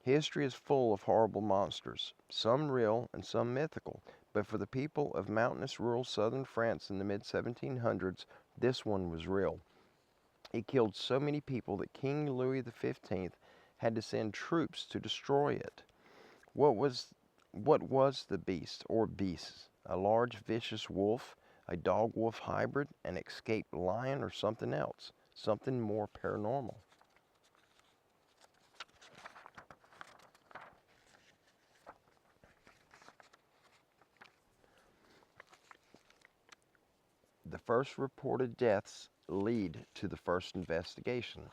A: History is full of horrible monsters, some real and some mythical, but for the people of mountainous rural southern France in the mid-1700s, this one was real. It killed so many people that King Louis XV had to send troops to destroy it. What was the beast or beasts? A large vicious wolf, a dog-wolf hybrid, an escaped lion, or something else? Something more paranormal? The first reported deaths lead to the first investigation.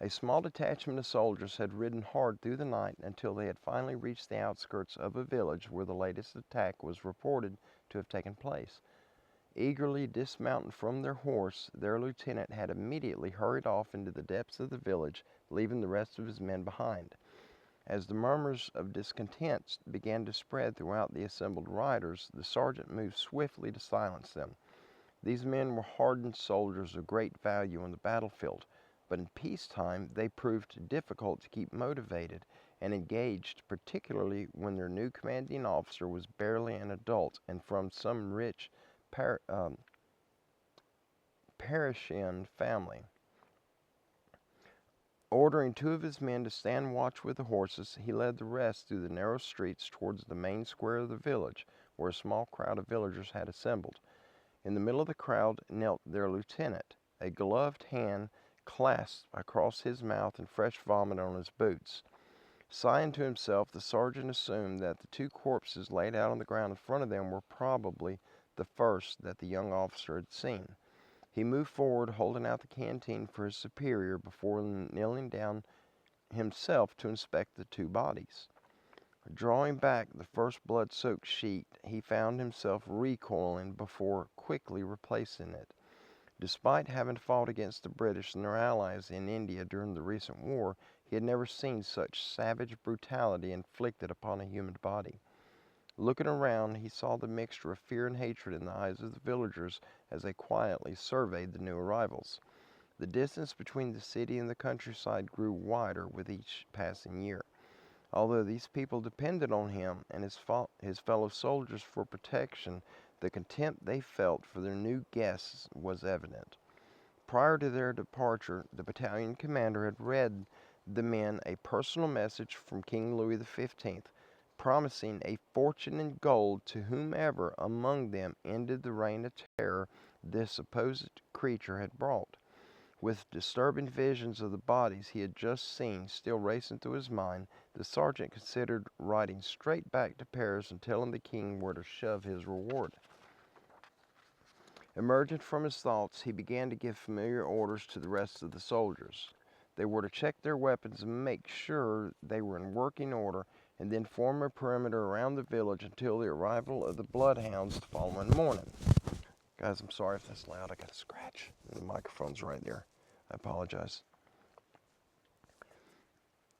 A: A small detachment of soldiers had ridden hard through the night until they had finally reached the outskirts of a village where the latest attack was reported to have taken place. Eagerly dismounting from their horse, their lieutenant had immediately hurried off into the depths of the village, leaving the rest of his men behind. As the murmurs of discontent began to spread throughout the assembled riders, the sergeant moved swiftly to silence them. These men were hardened soldiers of great value on the battlefield, but in peacetime they proved difficult to keep motivated and engaged, particularly when their new commanding officer was barely an adult and from some rich Parisian family. Ordering 2 of his men to stand watch with the horses, he led the rest through the narrow streets towards the main square of the village, where a small crowd of villagers had assembled. In the middle of the crowd knelt their lieutenant, a gloved hand clasped across his mouth and fresh vomit on his boots. Sighing to himself, the sergeant assumed that the two corpses laid out on the ground in front of them were probably the first that the young officer had seen. He moved forward, holding out the canteen for his superior before kneeling down himself to inspect the two bodies. Drawing back the first blood-soaked sheet, he found himself recoiling before quickly replacing it. Despite having fought against the British and their allies in India during the recent war, he had never seen such savage brutality inflicted upon a human body. Looking around, he saw the mixture of fear and hatred in the eyes of the villagers as they quietly surveyed the new arrivals. The distance between the city and the countryside grew wider with each passing year. Although these people depended on him and his fellow soldiers for protection, the contempt they felt for their new guests was evident. Prior to their departure, the battalion commander had read the men a personal message from King Louis XV, promising a fortune in gold to whomever among them ended the reign of terror this supposed creature had brought. With disturbing visions of the bodies he had just seen still racing through his mind, the sergeant considered riding straight back to Paris and telling the king where to shove his reward. Emerging from his thoughts, he began to give familiar orders to the rest of the soldiers. They were to check their weapons and make sure they were in working order, and then form a perimeter around the village until the arrival of the bloodhounds the following morning. Guys, I'm sorry if that's loud. I got a scratch. The microphone's right there. I apologize.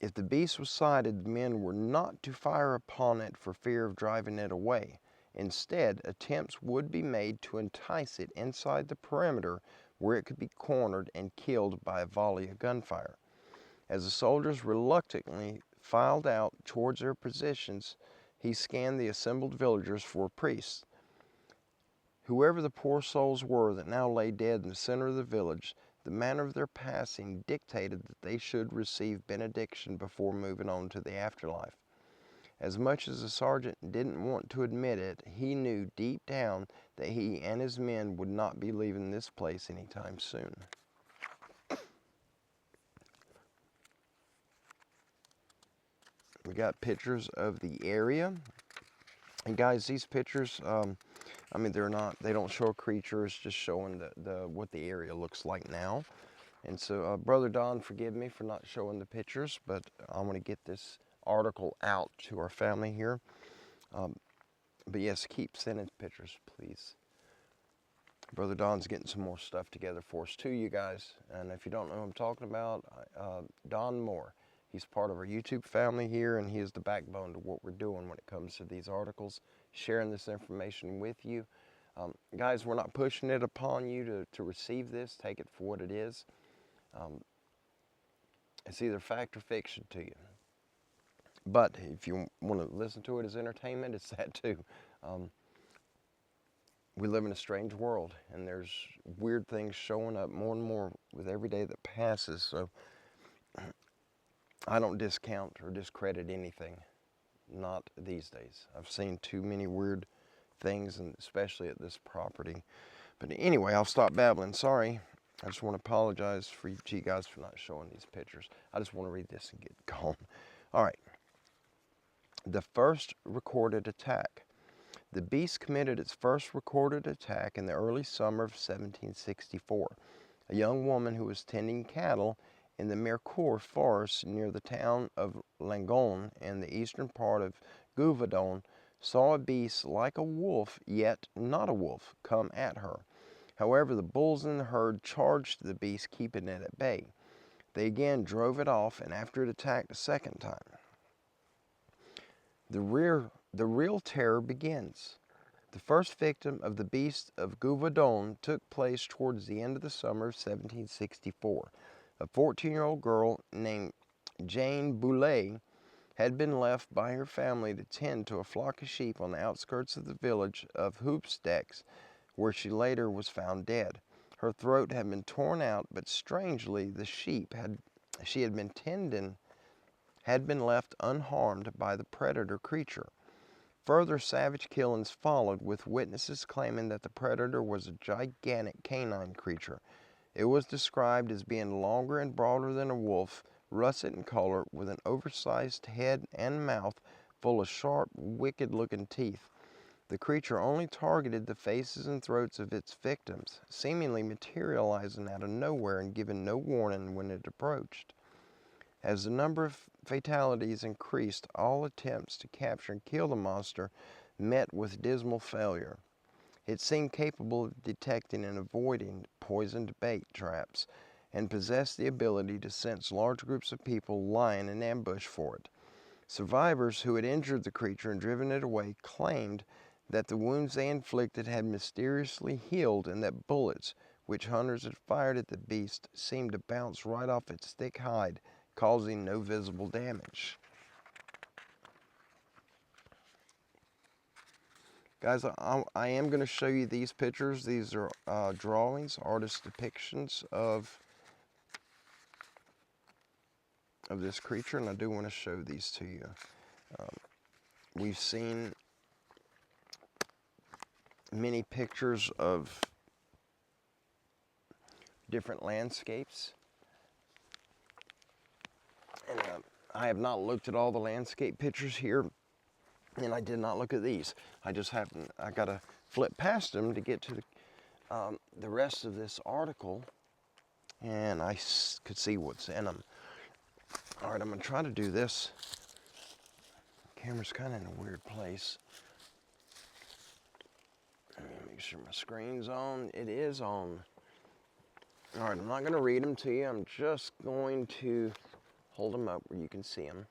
A: If the beast was sighted, the men were not to fire upon it for fear of driving it away. Instead, attempts would be made to entice it inside the perimeter where it could be cornered and killed by a volley of gunfire. As the soldiers reluctantly filed out towards their positions, he scanned the assembled villagers for priests. Whoever the poor souls were that now lay dead in the center of the village, the manner of their passing dictated that they should receive benediction before moving on to the afterlife. As much as the sergeant didn't want to admit it, he knew deep down that he and his men would not be leaving this place anytime soon. We got pictures of the area. And guys, these pictures, they don't show a creature, it's just showing what the area looks like now. And so, Brother Don, forgive me for not showing the pictures, but I want to get this article out to our family here. But yes, keep sending pictures, please. Brother Don's getting some more stuff together for us too, you guys. And if you don't know who I'm talking about, Don Moore. He's part of our YouTube family here, and he is the backbone to what we're doing when it comes to these articles, sharing this information with you. Guys, we're not pushing it upon you to receive this. Take it for what it is. It's either fact or fiction to you. But if you want to listen to it as entertainment, it's that too. We live in a strange world, and there's weird things showing up more and more with every day that passes. So I don't discount or discredit anything, not these days. I've seen too many weird things, and especially at this property. But anyway, I'll stop babbling. Sorry. I just want to apologize to you guys for not showing these pictures. I just want to read this and get going. All right. The first recorded attack. The beast committed its first recorded attack in the early summer of 1764. A young woman who was tending cattle in the Mercoeur forest near the town of Langon in the eastern part of Gouvedon saw a beast like a wolf, yet not a wolf, come at her. However, the bulls in the herd charged the beast, keeping it at bay. They again drove it off, and after it attacked a second time. The real terror begins. The first victim of the beast of Gouvedon took place towards the end of the summer of 1764. A 14-year-old girl named Jane Boulet had been left by her family to tend to a flock of sheep on the outskirts of the village of Hoopsteaks, where she later was found dead. Her throat had been torn out, but strangely, the sheep she had been tending had been left unharmed by the predator creature. Further savage killings followed, with witnesses claiming that the predator was a gigantic canine creature. It was described as being longer and broader than a wolf, russet in color, with an oversized head and mouth full of sharp, wicked-looking teeth. The creature only targeted the faces and throats of its victims, seemingly materializing out of nowhere and giving no warning when it approached. As the number of fatalities increased, all attempts to capture and kill the monster met with dismal failure. It seemed capable of detecting and avoiding poisoned bait traps, and possessed the ability to sense large groups of people lying in ambush for it. Survivors who had injured the creature and driven it away claimed that the wounds they inflicted had mysteriously healed, and that bullets, which hunters had fired at the beast, seemed to bounce right off its thick hide, causing no visible damage. Guys, I am going to show you these pictures. These are drawings, artist depictions of this creature, and I do want to show these to you. We've seen many pictures of different landscapes, and I have not looked at all the landscape pictures here, and I did not look at these. I got to flip past them to get to the rest of this article, and I could see what's in them. All right, I'm going to try to do this. The camera's kind of in a weird place. Let me make sure my screen's on. It is on. All right, I'm not going to read them to you. I'm just going to hold them up where you can see them.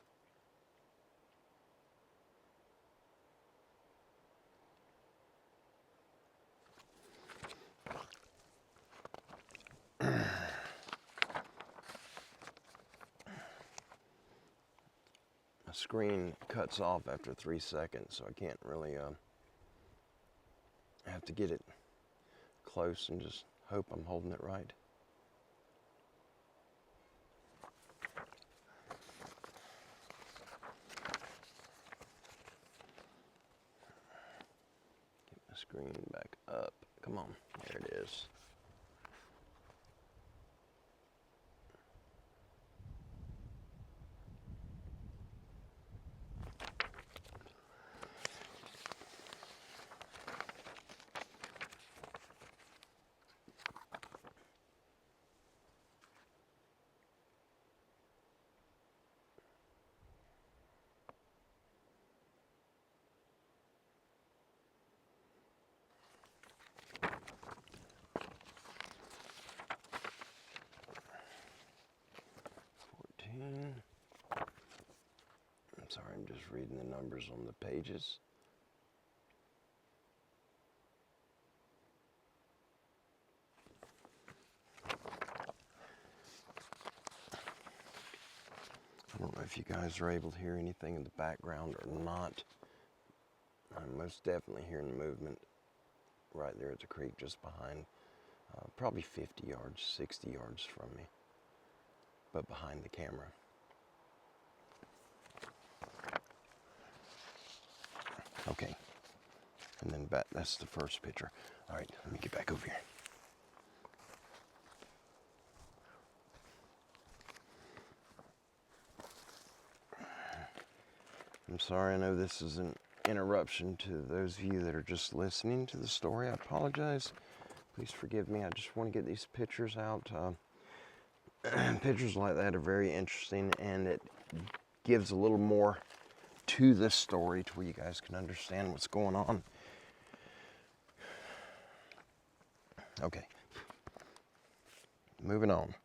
A: My screen cuts off after 3 seconds, so I can't really, I have to get it close and just hope I'm holding it right. Get my screen back up. Come on, there it is. I'm sorry, I'm just reading the numbers on the pages. I don't know if you guys are able to hear anything in the background or not. I'm most definitely hearing movement right there at the creek just behind, probably 50 yards, 60 yards from me, but behind the camera. Okay, and then back, that's the first picture. All right, let me get back over here. I'm sorry, I know this is an interruption to those of you that are just listening to the story. I apologize. Please forgive me. I just want to get these pictures out. Pictures like that are very interesting, and it gives a little more to this story to where you guys can understand what's going on. Okay, moving on.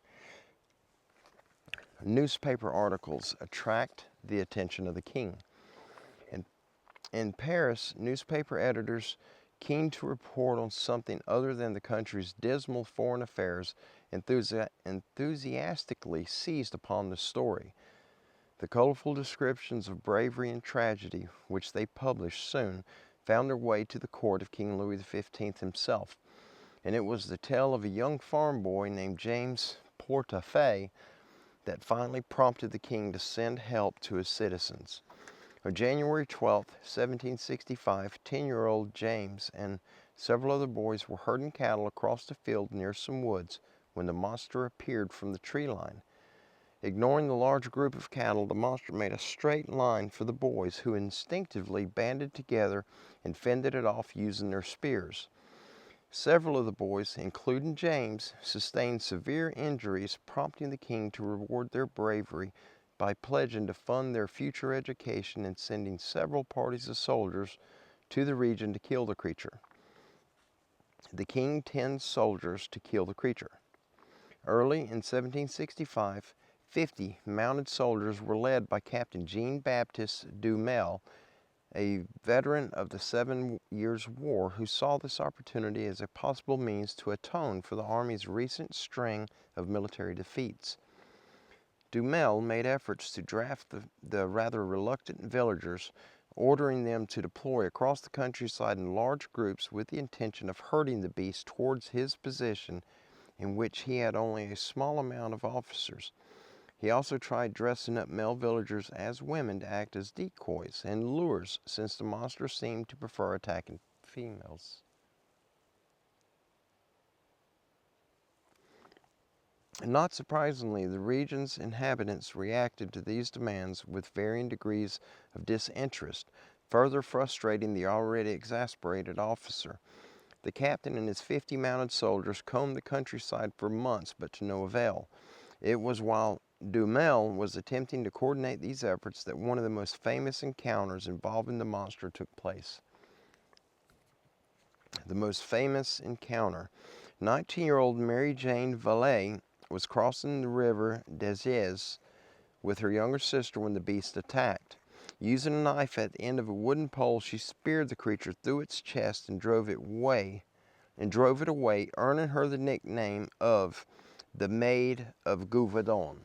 A: Newspaper articles attract the attention of the king. In Paris, newspaper editors, keen to report on something other than the country's dismal foreign affairs, enthusiastically seized upon the story. The colorful descriptions of bravery and tragedy, which they published soon, found their way to the court of King Louis XV himself, and it was the tale of a young farm boy named James Portefeuille that finally prompted the king to send help to his citizens. On January 12, 1765, 10-year-old James and several other boys were herding cattle across the field near some woods when the monster appeared from the tree line. Ignoring the large group of cattle, the monster made a straight line for the boys, who instinctively banded together and fended it off using their spears. Several of the boys, including James, sustained severe injuries, prompting the king to reward their bravery by pledging to fund their future education and sending several parties of soldiers to the region to kill the creature. The king sends soldiers to kill the creature. Early in 1765, 50 mounted soldiers were led by Captain Jean-Baptiste Dumel, a veteran of the 7 Years' War, who saw this opportunity as a possible means to atone for the Army's recent string of military defeats. Dumel made efforts to draft the rather reluctant villagers, ordering them to deploy across the countryside in large groups with the intention of herding the beast towards his position, in which he had only a small amount of officers. He also tried dressing up male villagers as women to act as decoys and lures, since the monster seemed to prefer attacking females. Not surprisingly, the region's inhabitants reacted to these demands with varying degrees of disinterest, further frustrating the already exasperated officer. The captain and his 50 mounted soldiers combed the countryside for months, but to no avail. It was while Dumel was attempting to coordinate these efforts that one of the most famous encounters involving the monster took place. The most famous encounter. 19-year-old Mary Jane Vallée was crossing the river Desiez with her younger sister when the beast attacked. Using a knife at the end of a wooden pole, she speared the creature through its chest and drove it away, earning her the nickname of the Maid of Gouvedon.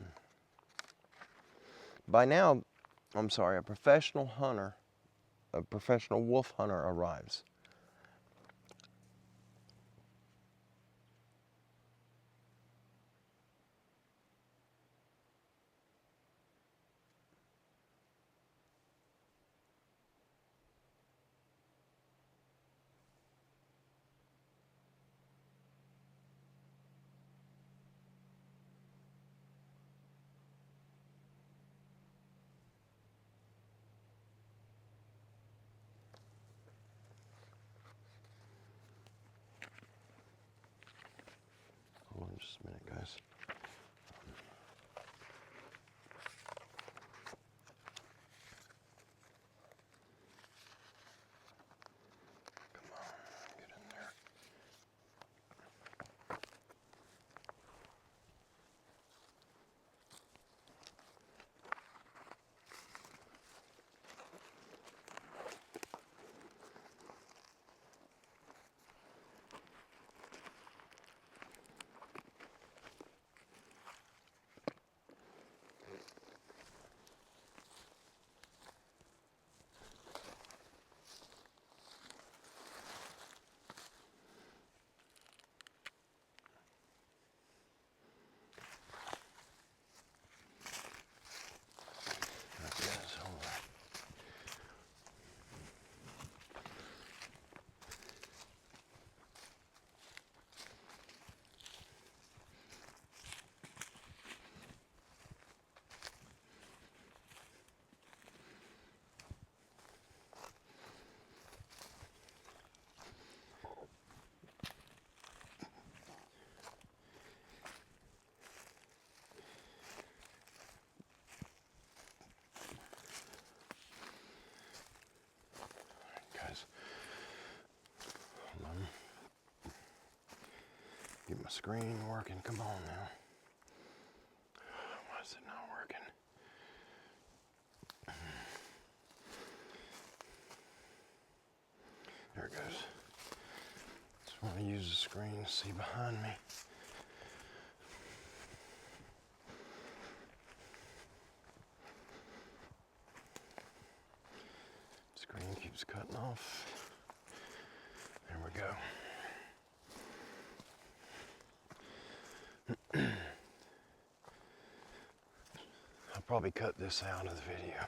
A: By now, a professional wolf hunter arrives. Hold on just a minute, guys. Come on, get in there. Guys, hold on. Get my screen working. Come on now. Why is it not working? There it goes. Just want to use the screen to see behind me. Screen keeps cutting off. There we go. I'll probably cut this out of the video.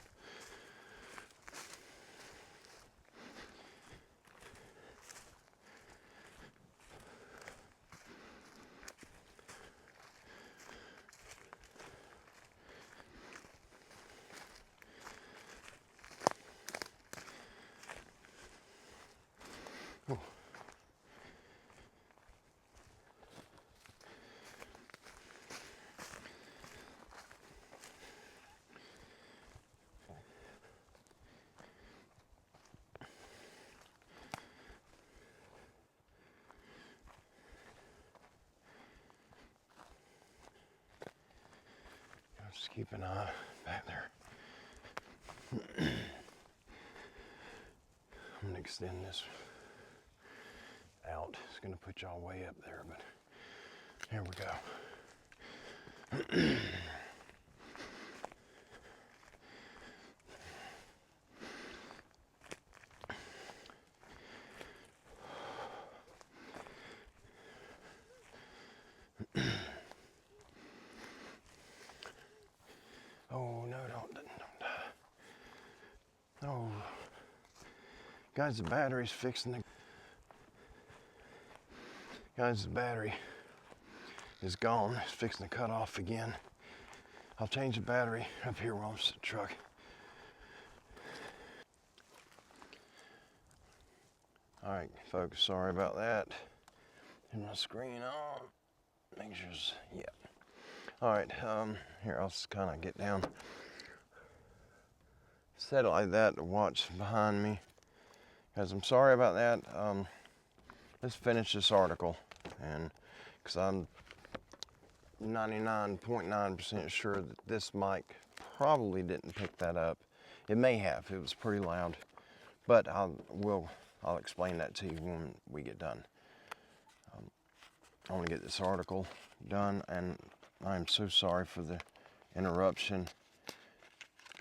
A: Just keep an eye back there. I'm gonna extend this out. It's gonna put y'all way up there, but here we go. Oh no, don't die. Oh, guys, the battery's fixing to. Guys, the battery is gone. It's fixing to cut off again. I'll change the battery up here while I'm sitting in the truck. All right, folks, sorry about that. Turn my screen on. Make sure it's, yeah. All right, here, I'll just kind of get down. Set it like that to watch behind me. Guys, I'm sorry about that. Let's finish this article, and because I'm 99.9% sure that this mic probably didn't pick that up. It may have. It was pretty loud, but I'll explain that to you when we get done. I want to get this article done, and I'm so sorry for the interruption.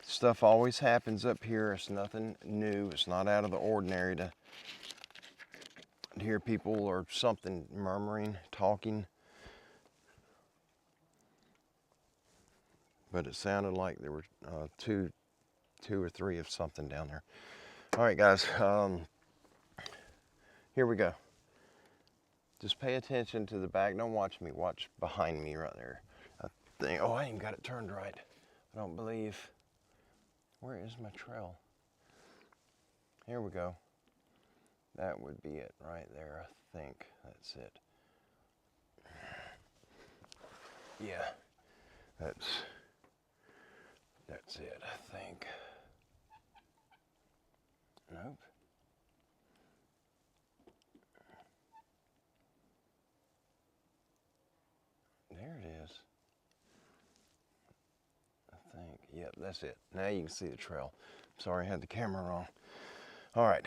A: Stuff always happens up here. It's nothing new. It's not out of the ordinary to hear people or something murmuring, talking. But it sounded like there were two or three of something down there. All right, guys, here we go. Just pay attention to the back. Don't watch me. Watch behind me right there. Oh, I ain't got it turned right. I don't believe. Where is my trail? Here we go. That would be it right there, I think. That's it. Yeah, that's it, I think. Nope. There it is. I think. Yep, that's it. Now you can see the trail. Sorry, I had the camera wrong. All right.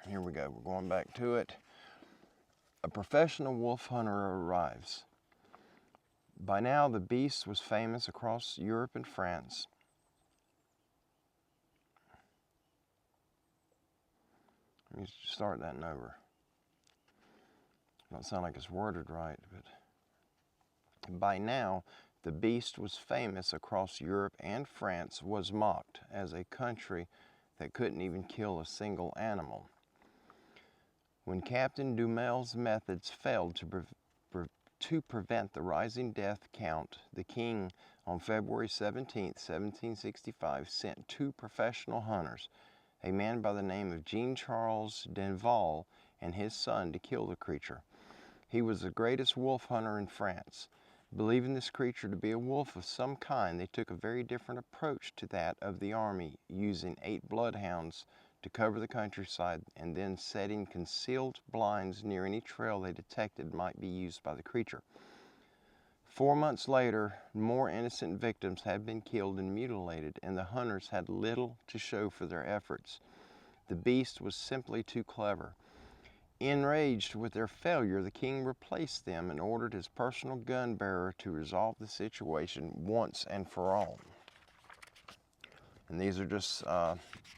A: Here we go. We're going back to it. A professional wolf hunter arrives. By now, the beast was famous across Europe and France. Let me start that over. Don't sound like it's worded right, but by now, the beast was famous across Europe and France, was mocked as a country that couldn't even kill a single animal. When Captain Duhamel's methods failed to prevent the rising death count, the king, on February 17, 1765, sent two professional hunters, a man by the name of Jean-Charles Denval and his son, to kill the creature. He was the greatest wolf hunter in France. Believing this creature to be a wolf of some kind, they took a very different approach to that of the army, using 8 bloodhounds to cover the countryside and then setting concealed blinds near any trail they detected might be used by the creature. 4 months later, more innocent victims had been killed and mutilated, and the hunters had little to show for their efforts. The beast was simply too clever. Enraged with their failure, the king replaced them and ordered his personal gun bearer to resolve the situation once and for all. And these are just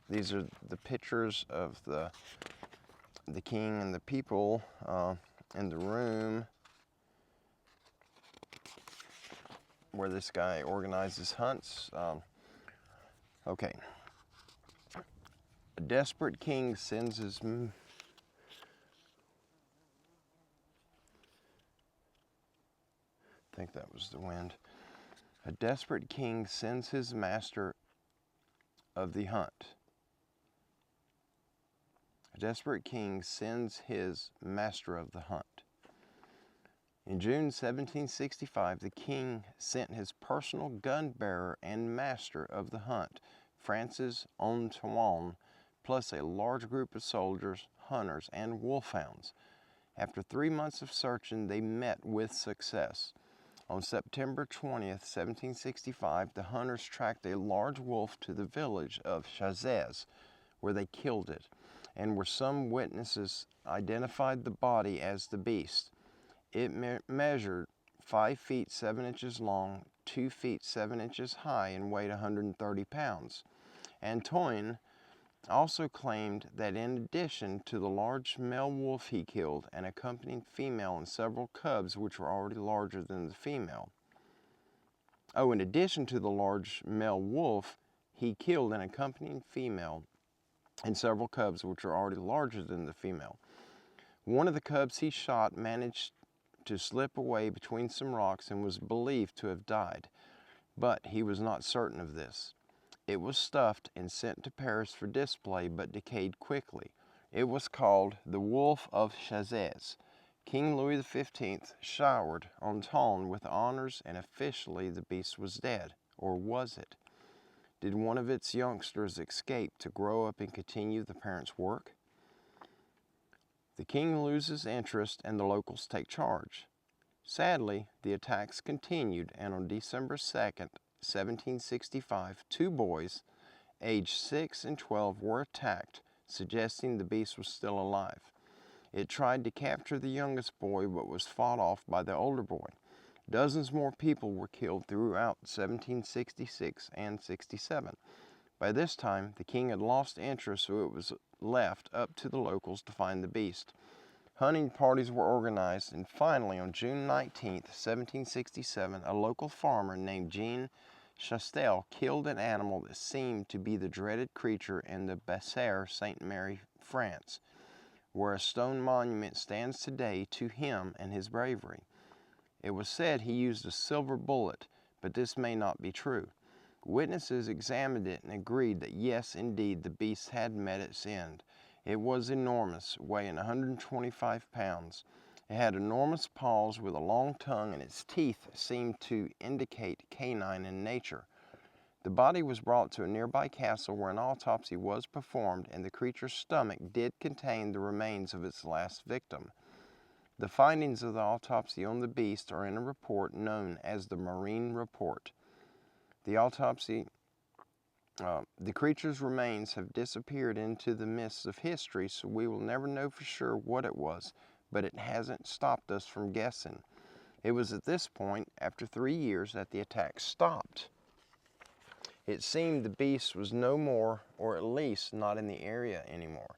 A: these are the pictures of the king and the people in the room where this guy organizes hunts. Okay. A desperate king sends his I think that was the wind. A desperate king sends his master of the hunt. A desperate king sends his master of the hunt. In June 1765, the king sent his personal gun bearer and master of the hunt, Francis Antoine, plus a large group of soldiers, hunters, and wolfhounds. After 3 months of searching, they met with success. On September 20th, 1765, the hunters tracked a large wolf to the village of Chazes, where they killed it, and where some witnesses identified the body as the beast. It measured 5 feet 7 inches long, 2 feet 7 inches high, and weighed 130 pounds. Antoine also claimed that in addition to the large male wolf he killed, an accompanying female and several cubs which were already larger than the female. In addition to the large male wolf, he killed an accompanying female and several cubs which were already larger than the female. One of the cubs he shot managed to slip away between some rocks and was believed to have died, but he was not certain of this. It was stuffed and sent to Paris for display, but decayed quickly. It was called the Wolf of Chazes. King Louis XV showered Antoine with honors, and officially the beast was dead. Or was it? Did one of its youngsters escape to grow up and continue the parents' work? The king loses interest and the locals take charge. Sadly, the attacks continued, and on December 2nd, 1765, 2 boys, aged 6 and 12, were attacked, suggesting the beast was still alive. It tried to capture the youngest boy, but was fought off by the older boy. Dozens more people were killed throughout 1766 and 67. By this time, the king had lost interest, so it was left up to the locals to find the beast. Hunting parties were organized, and finally, on June 19, 1767, a local farmer named Jean Chastel killed an animal that seemed to be the dreaded creature in the Bessères, St. Mary, France, where a stone monument stands today to him and his bravery. It was said he used a silver bullet, but this may not be true. Witnesses examined it and agreed that yes, indeed, the beast had met its end. It was enormous, weighing 125 pounds. It had enormous paws with a long tongue, and its teeth seemed to indicate canine in nature. The body was brought to a nearby castle where an autopsy was performed, and the creature's stomach did contain the remains of its last victim. The findings of the autopsy on the beast are in a report known as the Marine Report. The creature's remains have disappeared into the mists of history, so we will never know for sure what it was, but it hasn't stopped us from guessing. It was at this point, after 3 years, that the attack stopped. It seemed the beast was no more, or at least not in the area anymore.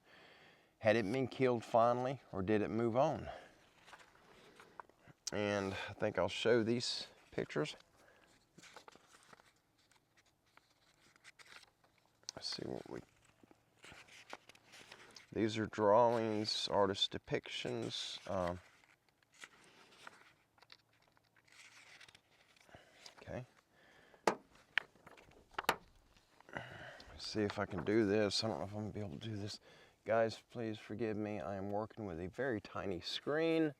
A: Had it been killed finally, or did it move on? And I think I'll show these pictures. Let's see what we... These are drawings, artist depictions. Okay. Let's see if I can do this. I don't know if I'm going to be able to do this. Guys, please forgive me. I am working with a very tiny screen.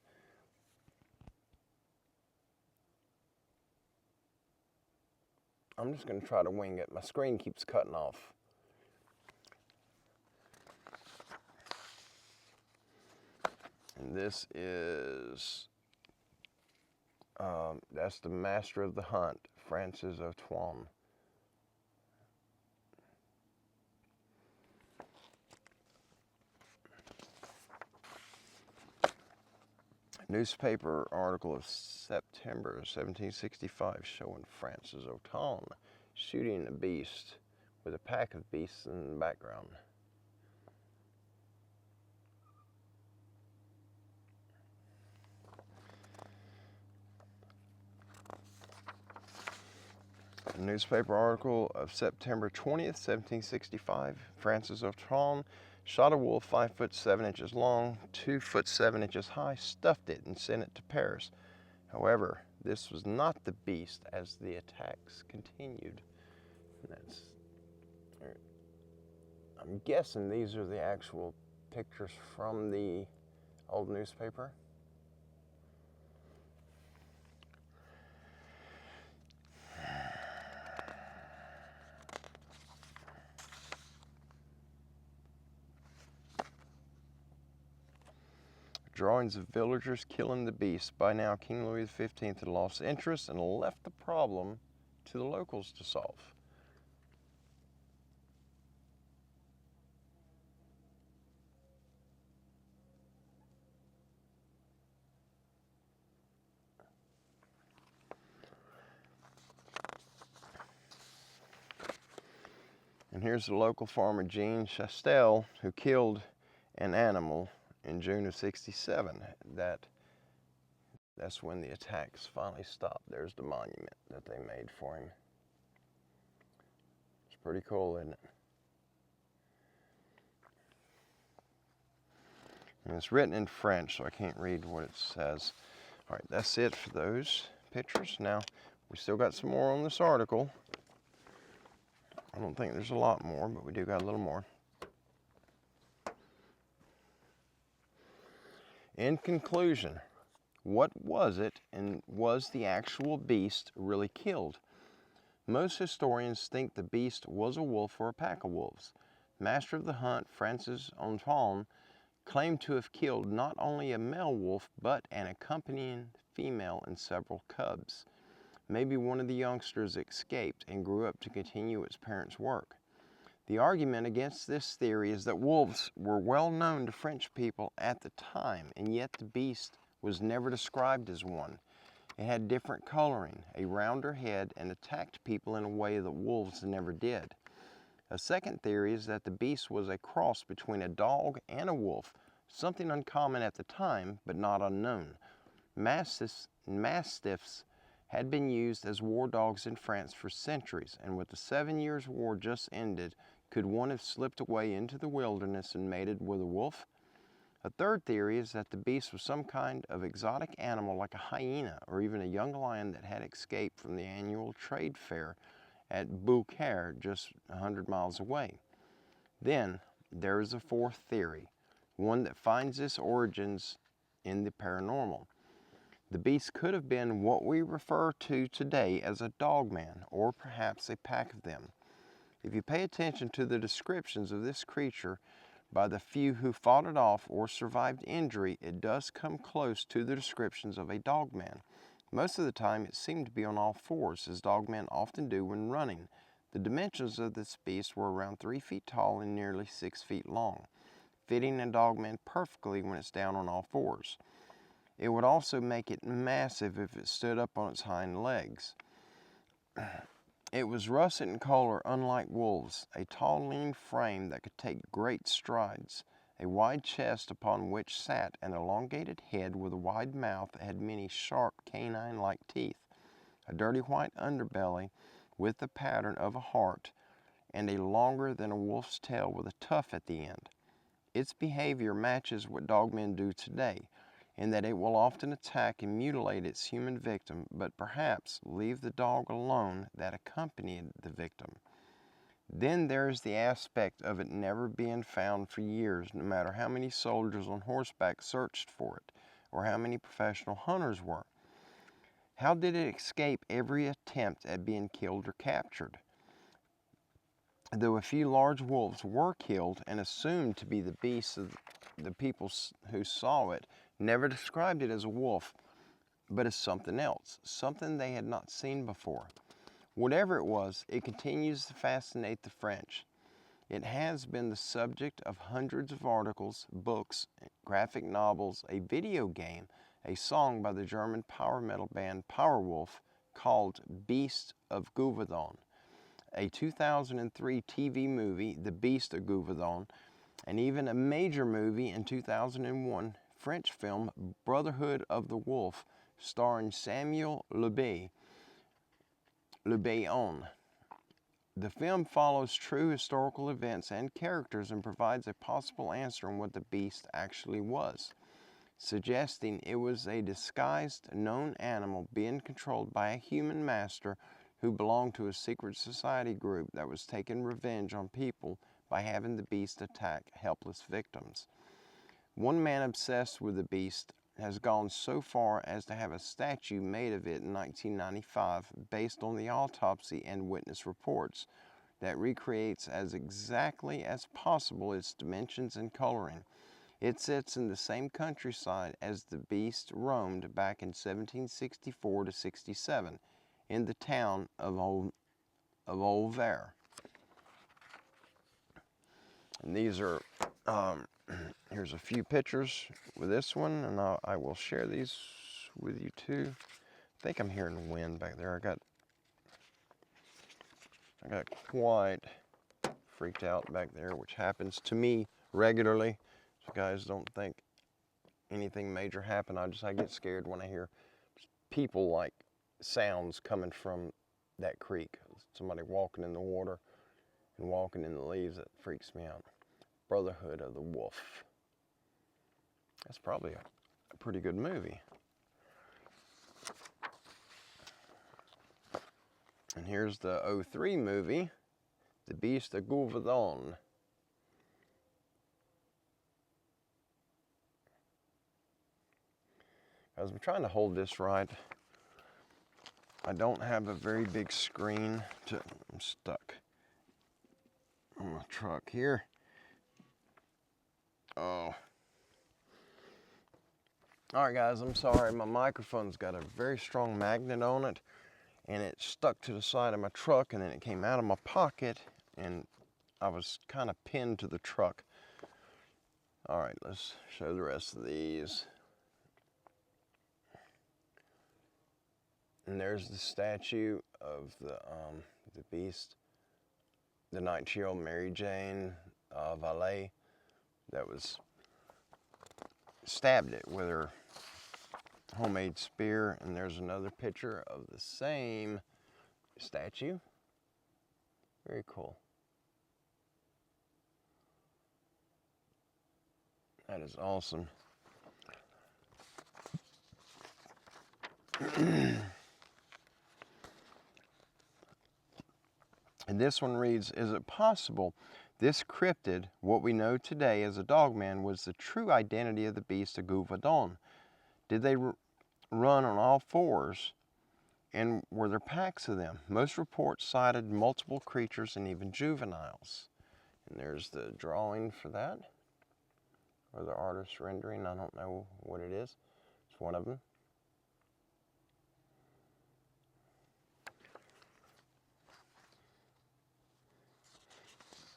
A: I'm just going to try to wing it. My screen keeps cutting off. And this is, that's the master of the hunt, Francis Antoine. Newspaper article of September 1765 showing Francis Antoine shooting a beast with a pack of beasts in the background. A newspaper article of September 20th, 1765, Francis Dogman shot a wolf 5 foot 7 inches long, 2 foot 7 inches high, stuffed it, and sent it to Paris. However, this was not the beast as the attacks continued. I'm guessing these are the actual pictures from the old newspaper. drawings of villagers killing the beast. By now, King Louis XV had lost interest and left the problem to the locals to solve. And here's the local farmer, Jean Chastel, who killed an animal in June of '67. That's when the attacks finally stopped. There's the monument that they made for him. It's pretty cool, isn't it? And it's written in French, so I can't read what it says. All right, that's it for those pictures. Now, we still got some more on this article. I don't think there's a lot more, but we do got a little more. In conclusion, what was it, and was the actual beast really killed? Most historians think the beast was a wolf or a pack of wolves. Master of the hunt, Francis Antoine, claimed to have killed not only a male wolf, but an accompanying female and several cubs. Maybe one of the youngsters escaped and grew up to continue its parents' work. The argument against this theory is that wolves were well known to French people at the time, and yet the beast was never described as one. It had different coloring, a rounder head, and attacked people in a way that wolves never did. A second theory is that the beast was a cross between a dog and a wolf, something uncommon at the time, but not unknown. Mastiffs had been used as war dogs in France for centuries, and with the 7 Years' War just ended, could one have slipped away into the wilderness and mated with a wolf? A third theory is that the beast was some kind of exotic animal like a hyena or even a young lion that had escaped from the annual trade fair at Beaucaire, just 100 miles away. Then there is a fourth theory, one that finds its origins in the paranormal. The beast could have been what we refer to today as a dogman, or perhaps a pack of them. If you pay attention to the descriptions of this creature by the few who fought it off or survived injury, it does come close to the descriptions of a dogman. Most of the time it seemed to be on all fours, as dogmen often do when running. The dimensions of this beast were around 3 feet tall and nearly 6 feet long, fitting a dogman perfectly when it's down on all fours. It would also make it massive if it stood up on its hind legs. It was russet in color, unlike wolves, a tall, lean frame that could take great strides, a wide chest upon which sat an elongated head with a wide mouth that had many sharp canine-like teeth, a dirty white underbelly with the pattern of a heart, and a longer than a wolf's tail with a tuft at the end. Its behavior matches what dogmen do today, in that it will often attack and mutilate its human victim, but perhaps leave the dog alone that accompanied the victim. Then there is the aspect of it never being found for years, no matter how many soldiers on horseback searched for it, or how many professional hunters were. How did it escape every attempt at being killed or captured? Though a few large wolves were killed and assumed to be the beasts of the people who saw it, never described it as a wolf, but as something else, something they had not seen before. Whatever it was, it continues to fascinate the French. It has been the subject of hundreds of articles, books, graphic novels, a video game, a song by the German power metal band Powerwolf called Beast of Gouverdan, a 2003 TV movie, The Beast of Gouverdan, and even a major movie in 2001 French film Brotherhood of the Wolf, starring Samuel Le Bayon. The film follows true historical events and characters and provides a possible answer on what the beast actually was, suggesting it was a disguised, known animal being controlled by a human master who belonged to a secret society group that was taking revenge on people by having the beast attack helpless victims. One man obsessed with the beast has gone so far as to have a statue made of it in 1995 based on the autopsy and witness reports that recreates as exactly as possible its dimensions and coloring. It sits in the same countryside as the beast roamed back in 1764 to 67 in the town of Olver. And these are, here's a few pictures with this one, and I will share these with you too. I think I'm hearing wind back there. I got quite freaked out back there, which happens to me regularly. So guys, don't think anything major happened. I get scared when I hear people like sounds coming from that creek. Somebody walking in the water and walking in the leaves, that freaks me out. Brotherhood of the Wolf. That's probably a pretty good movie. And here's the '03 movie, The Beast of Gulvedon. As I'm trying to hold this right, I don't have a very big screen I'm stuck on my truck here. Oh. Alright guys, I'm sorry, my microphone's got a very strong magnet on it, and it stuck to the side of my truck, and then it came out of my pocket, and I was kind of pinned to the truck. Alright, let's show the rest of these. And there's the statue of the beast, the Night Shield, Mary Jane Valet, that was stabbed it with her homemade spear. And there's another picture of the same statue. Very cool. That is awesome. And this one reads, is it possible this cryptid, what we know today as a Dogman, was the true identity of the beast of Gulvedon? Did they run on all fours, and were there packs of them? Most reports cited multiple creatures and even juveniles. And there's the drawing for that, or the artist's rendering. I don't know what it is. It's one of them.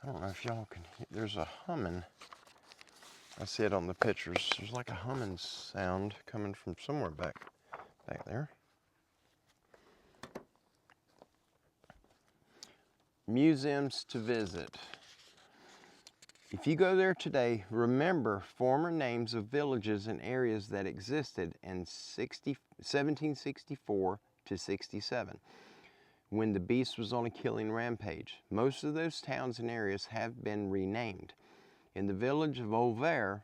A: I don't know if y'all can hear. There's a humming. I see it on the pictures. There's like a humming sound coming from somewhere back there. Museums to visit. If you go there today, remember former names of villages and areas that existed in 1764 to 67. When the beast was on a killing rampage. Most of those towns and areas have been renamed. In the village of Auvers,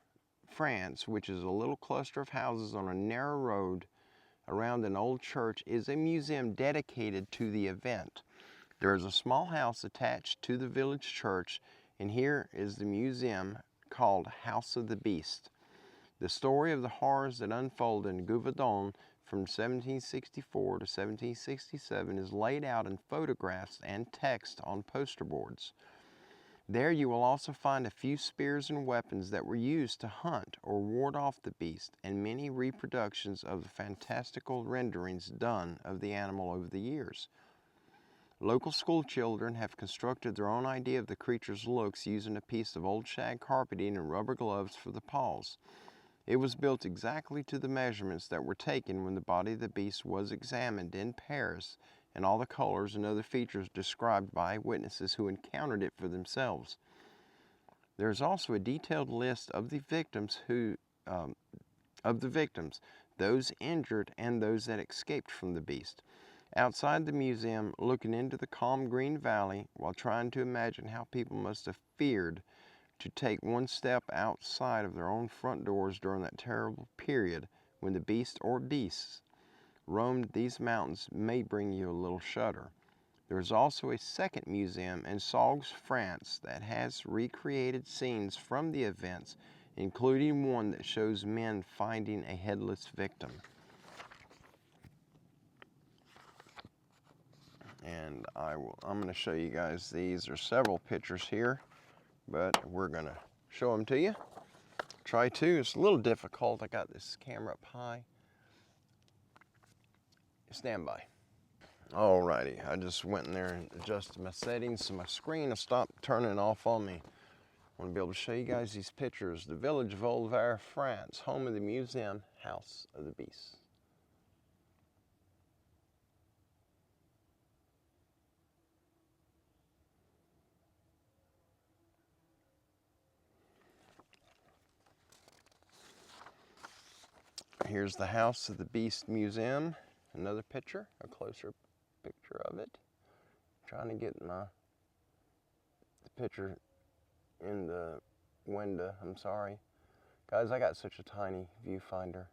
A: France, which is a little cluster of houses on a narrow road around an old church, is a museum dedicated to the event. There is a small house attached to the village church, and here is the museum called House of the Beast. The story of the horrors that unfolded in Gulvedon from 1764 to 1767 is laid out in photographs and text on poster boards. There you will also find a few spears and weapons that were used to hunt or ward off the beast, and many reproductions of the fantastical renderings done of the animal over the years. Local school children have constructed their own idea of the creature's looks using a piece of old shag carpeting and rubber gloves for the paws. It was built exactly to the measurements that were taken when the body of the beast was examined in Paris, and all the colors and other features described by witnesses who encountered it for themselves. There is also a detailed list of the victims those injured and those that escaped from the beast. Outside the museum, looking into the calm green valley, while trying to imagine how people must have feared to take one step outside of their own front doors during that terrible period when the beast or beasts roamed these mountains, may bring you a little shudder. There is also a second museum in Sauges, France, that has recreated scenes from the events, including one that shows men finding a headless victim. And I'm going to show you guys these. There's several pictures here, but we're going to show them to you. try to. It's a little difficult. I got this camera up high. Stand by. Alrighty, I just went in there and adjusted my settings so my screen will stop turning off on me. I want to be able to show you guys these pictures. The village of Olver, France, home of the museum, House of the Beasts. Here's the House of the Beast Museum. Another picture, a closer picture of it. Trying to get the picture in the window. I'm sorry. Guys, I got such a tiny viewfinder.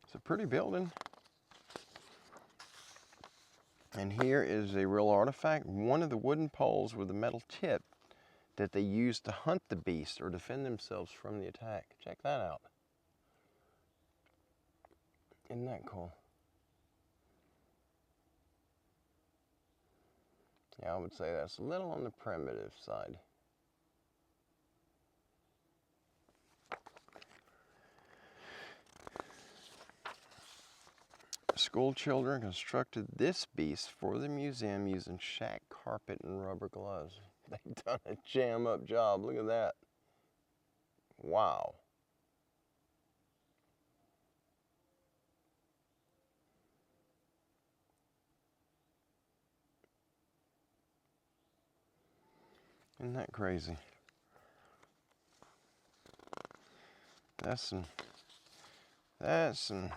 A: It's a pretty building. And here is a real artifact. One of the wooden poles with a metal tip that they used to hunt the beast or defend themselves from the attack. Check that out. Isn't that cool? Yeah, I would say that's a little on the primitive side. School children constructed this beast for the museum using shack carpet and rubber gloves. They've done a jam-up job. Look at that. Wow. Isn't that crazy? That's some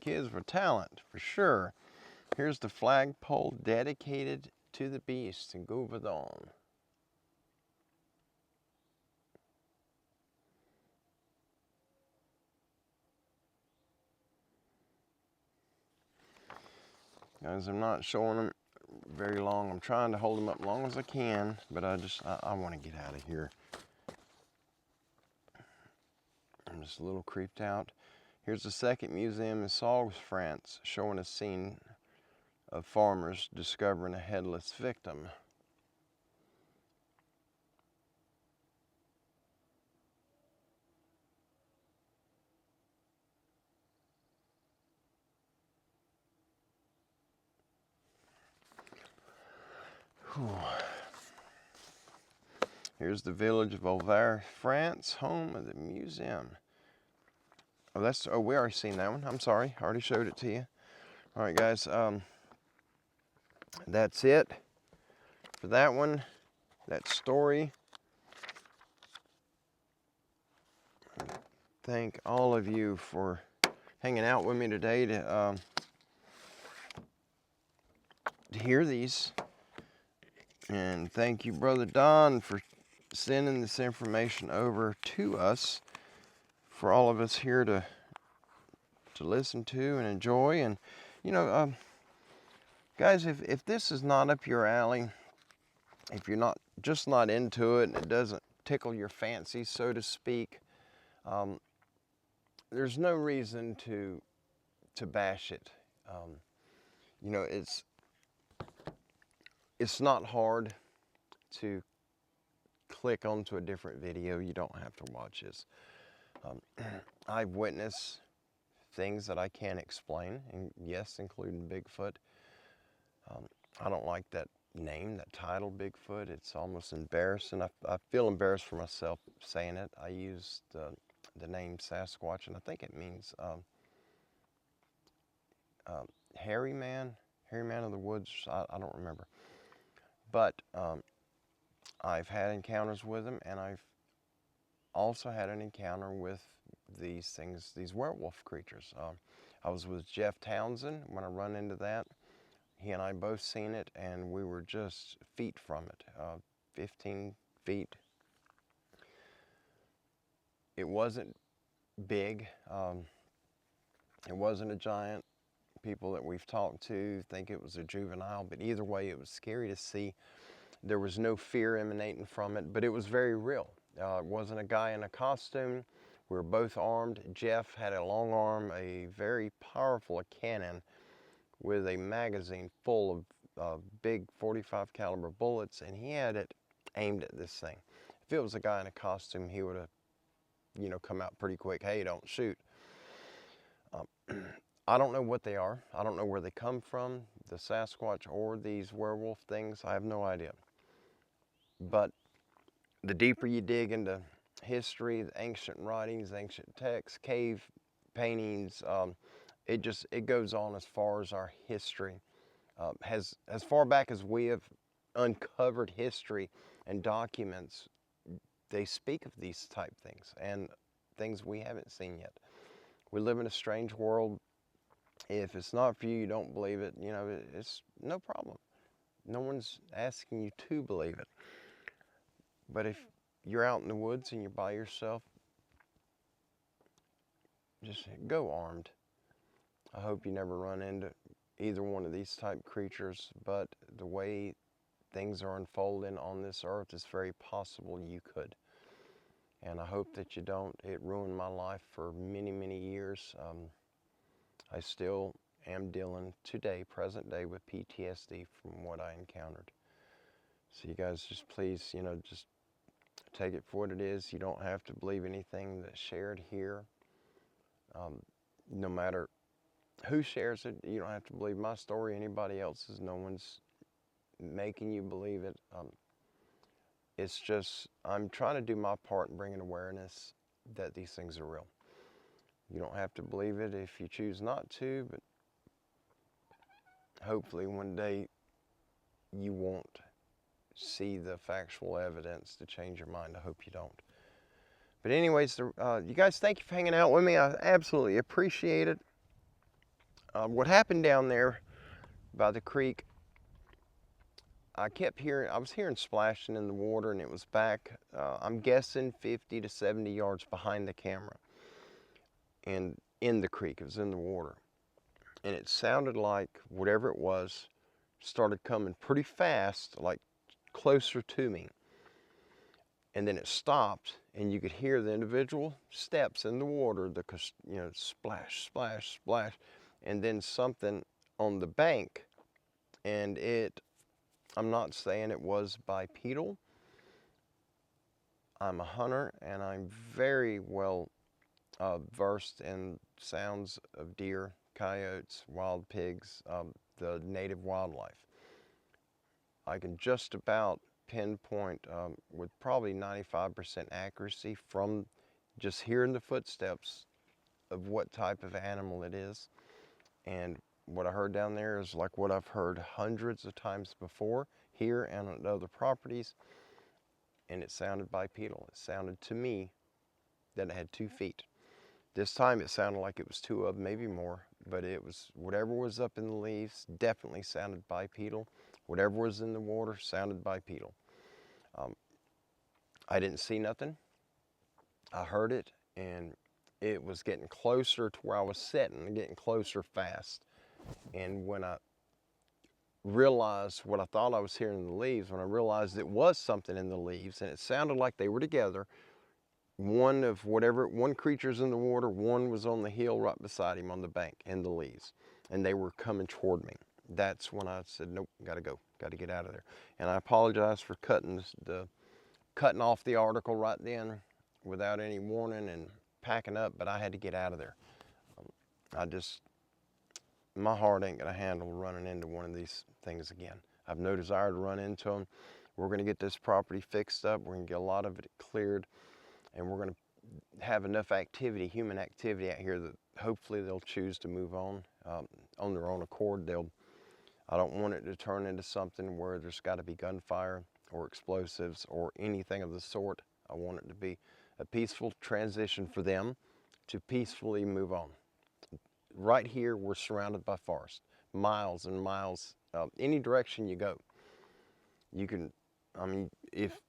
A: kids with talent, for sure. Here's the flagpole dedicated to the beast in Gouvedon. Guys, I'm not showing them very long. I'm trying to hold them up as long as I can, but I want to get out of here. I'm just a little creeped out. Here's the second museum in Sauges, France, showing a scene of farmers discovering a headless victim. Whew. Here's the village of Olver, France, home of the museum. Oh, we already seen that one. I'm sorry, I already showed it to you. All right, guys, that's it for that one, that story. Thank all of you for hanging out with me today to hear these. And thank you, Brother Don, for sending this information over to us for all of us here to listen to and enjoy. And, you know, guys, if this is not up your alley, if you're not into it and it doesn't tickle your fancy, so to speak, there's no reason to bash it. You know, it's not hard to click onto a different video. You don't have to watch this. I've witnessed things that I can't explain, and yes, including Bigfoot. I don't like that name, that title, Bigfoot. It's almost embarrassing. I feel embarrassed for myself saying it. I used the name Sasquatch, and I think it means hairy man of the woods. I don't remember. But I've had encounters with them, and I've also had an encounter with these things, these werewolf creatures. I was with Jeff Townsend when I run into that. He and I both seen it, and we were just feet from it, 15 feet. It wasn't big. It wasn't a giant. People that we've talked to think it was a juvenile, but either way, it was scary to see. There was no fear emanating from it, but it was very real. It wasn't a guy in a costume. We were both armed. Jeff had a long arm, a very powerful cannon with a magazine full of big 45 caliber bullets, and he had it aimed at this thing. If it was a guy in a costume, he would have, you know, come out pretty quick. Hey, don't shoot. I don't know what they are. I don't know where they come from, the Sasquatch or these werewolf things. I have no idea. But the deeper you dig into history, the ancient writings, ancient texts, cave paintings, it goes on as far as our history. As far back as we have uncovered history and documents, they speak of these type things and things we haven't seen yet. We live in a strange world. If it's not for you, you don't believe it, you know, it's no problem. No one's asking you to believe it. But if you're out in the woods and you're by yourself, just go armed. I hope you never run into either one of these type creatures, but the way things are unfolding on this earth, it's very possible you could. And I hope that you don't. It ruined my life for many, many years. I still am dealing today, present day, with PTSD from what I encountered. So you guys just please, you know, just take it for what it is. You don't have to believe anything that's shared here. No matter who shares it, you don't have to believe my story, anybody else's. No one's making you believe it. It's just, I'm trying to do my part in bringing awareness that these things are real. You don't have to believe it if you choose not to, but hopefully one day you won't see the factual evidence to change your mind. I hope you don't. But anyways, you guys, thank you for hanging out with me. I absolutely appreciate it. What happened down there by the creek, I was hearing splashing in the water, and it was back, I'm guessing 50 to 70 yards behind the camera. And in the creek, it was in the water. And it sounded like whatever it was started coming pretty fast, like closer to me. And then it stopped, and you could hear the individual steps in the water, you know, splash, splash, splash, and then something on the bank. And I'm not saying it was bipedal. I'm a hunter, and I'm very well versed in sounds of deer, coyotes, wild pigs, the native wildlife. I can just about pinpoint with probably 95% accuracy from just hearing the footsteps of what type of animal it is. And what I heard down there is like what I've heard hundreds of times before here and on other properties, and it sounded bipedal. It sounded to me that it had 2 feet. This time it sounded like it was 2 of them, maybe more, but it was whatever was up in the leaves definitely sounded bipedal. Whatever was in the water sounded bipedal. I didn't see nothing. I heard it, and it was getting closer to where I was sitting, getting closer fast. And when I realized what I thought I was hearing in the leaves, when I realized it was something in the leaves, and it sounded like they were together, one creature's in the water, one was on the hill right beside him on the bank in the leaves, and they were coming toward me. That's when I said, nope, gotta go, gotta get out of there. And I apologize for cutting off the article right then without any warning and packing up, but I had to get out of there. My heart ain't gonna handle running into one of these things again. I've no desire to run into them. We're gonna get this property fixed up. We're gonna get a lot of it cleared, and we're gonna have enough activity, human activity out here, that hopefully they'll choose to move on their own accord. I don't want it to turn into something where there's got to be gunfire or explosives or anything of the sort. I want it to be a peaceful transition for them to peacefully move on. Right here, we're surrounded by forest, miles and miles, any direction you go. If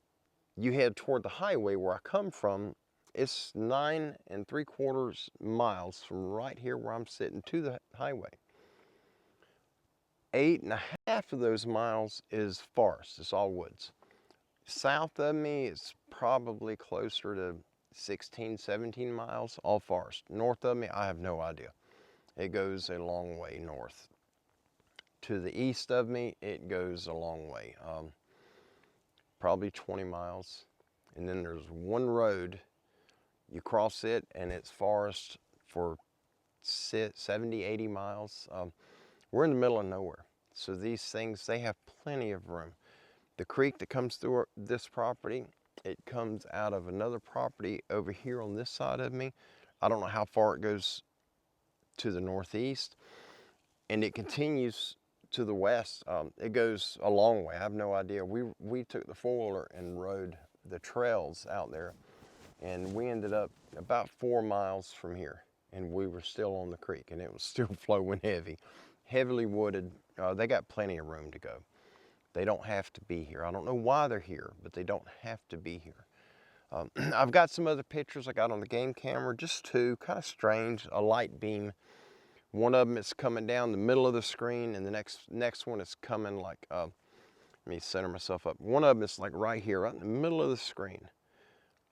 A: you head toward the highway where I come from, it's 9 3/4 miles from right here where I'm sitting to the highway. 8.5 of those miles is forest, it's all woods. South of me, it's probably closer to 16, 17 miles, all forest. North of me, I have no idea. It goes a long way north. to the east of me, it goes a long way, probably 20 miles. And then there's one road, you cross it and it's forest for 70, 80 miles. We're in the middle of nowhere. So these things, they have plenty of room. The creek that comes through this property, it comes out of another property over here on this side of me. I don't know how far it goes to the northeast, and it continues to the west. It goes a long way. I have no idea. We took the four-wheeler and rode the trails out there, and we ended up about 4 miles from here, and we were still on the creek, and it was still flowing heavily wooded. They got plenty of room to go. They don't have to be here. I don't know why they're here, but they don't have to be here. I've got some other pictures I got on the game camera, just two, kind of strange, a light beam. One of them is coming down the middle of the screen, and the next one is coming like, let me center myself up. One of them is like right here, right in the middle of the screen.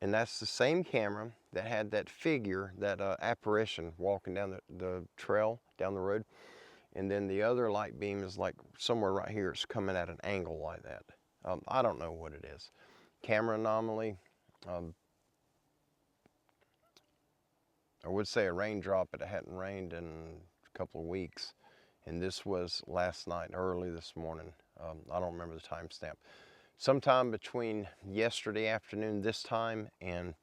A: And that's the same camera that had that figure, that apparition walking down the trail, down the road. And then the other light beam is like somewhere right here. It's coming at an angle like that. I don't know what it is. Camera anomaly. I would say a raindrop, but it hadn't rained in a couple of weeks. And this was last night, early this morning. I don't remember the timestamp. Sometime between yesterday afternoon, this time, and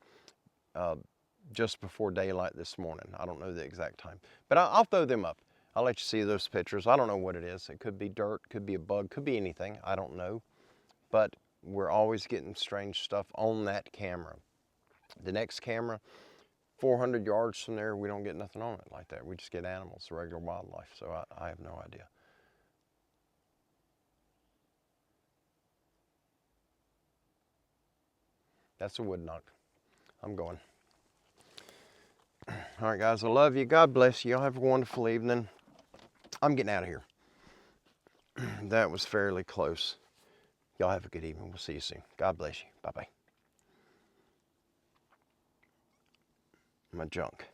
A: just before daylight this morning. I don't know the exact time, but I'll throw them up. I'll let you see those pictures. I don't know what it is. It could be dirt, could be a bug, could be anything. I don't know. But we're always getting strange stuff on that camera. The next camera, 400 yards from there, we don't get nothing on it like that. We just get animals, regular wildlife. So I have no idea. That's a wood knock. I'm going. All right, guys, I love you. God bless you. Y'all have a wonderful evening. I'm getting out of here. That was fairly close. Y'all have a good evening. We'll see you soon. God bless you. Bye-bye. My junk.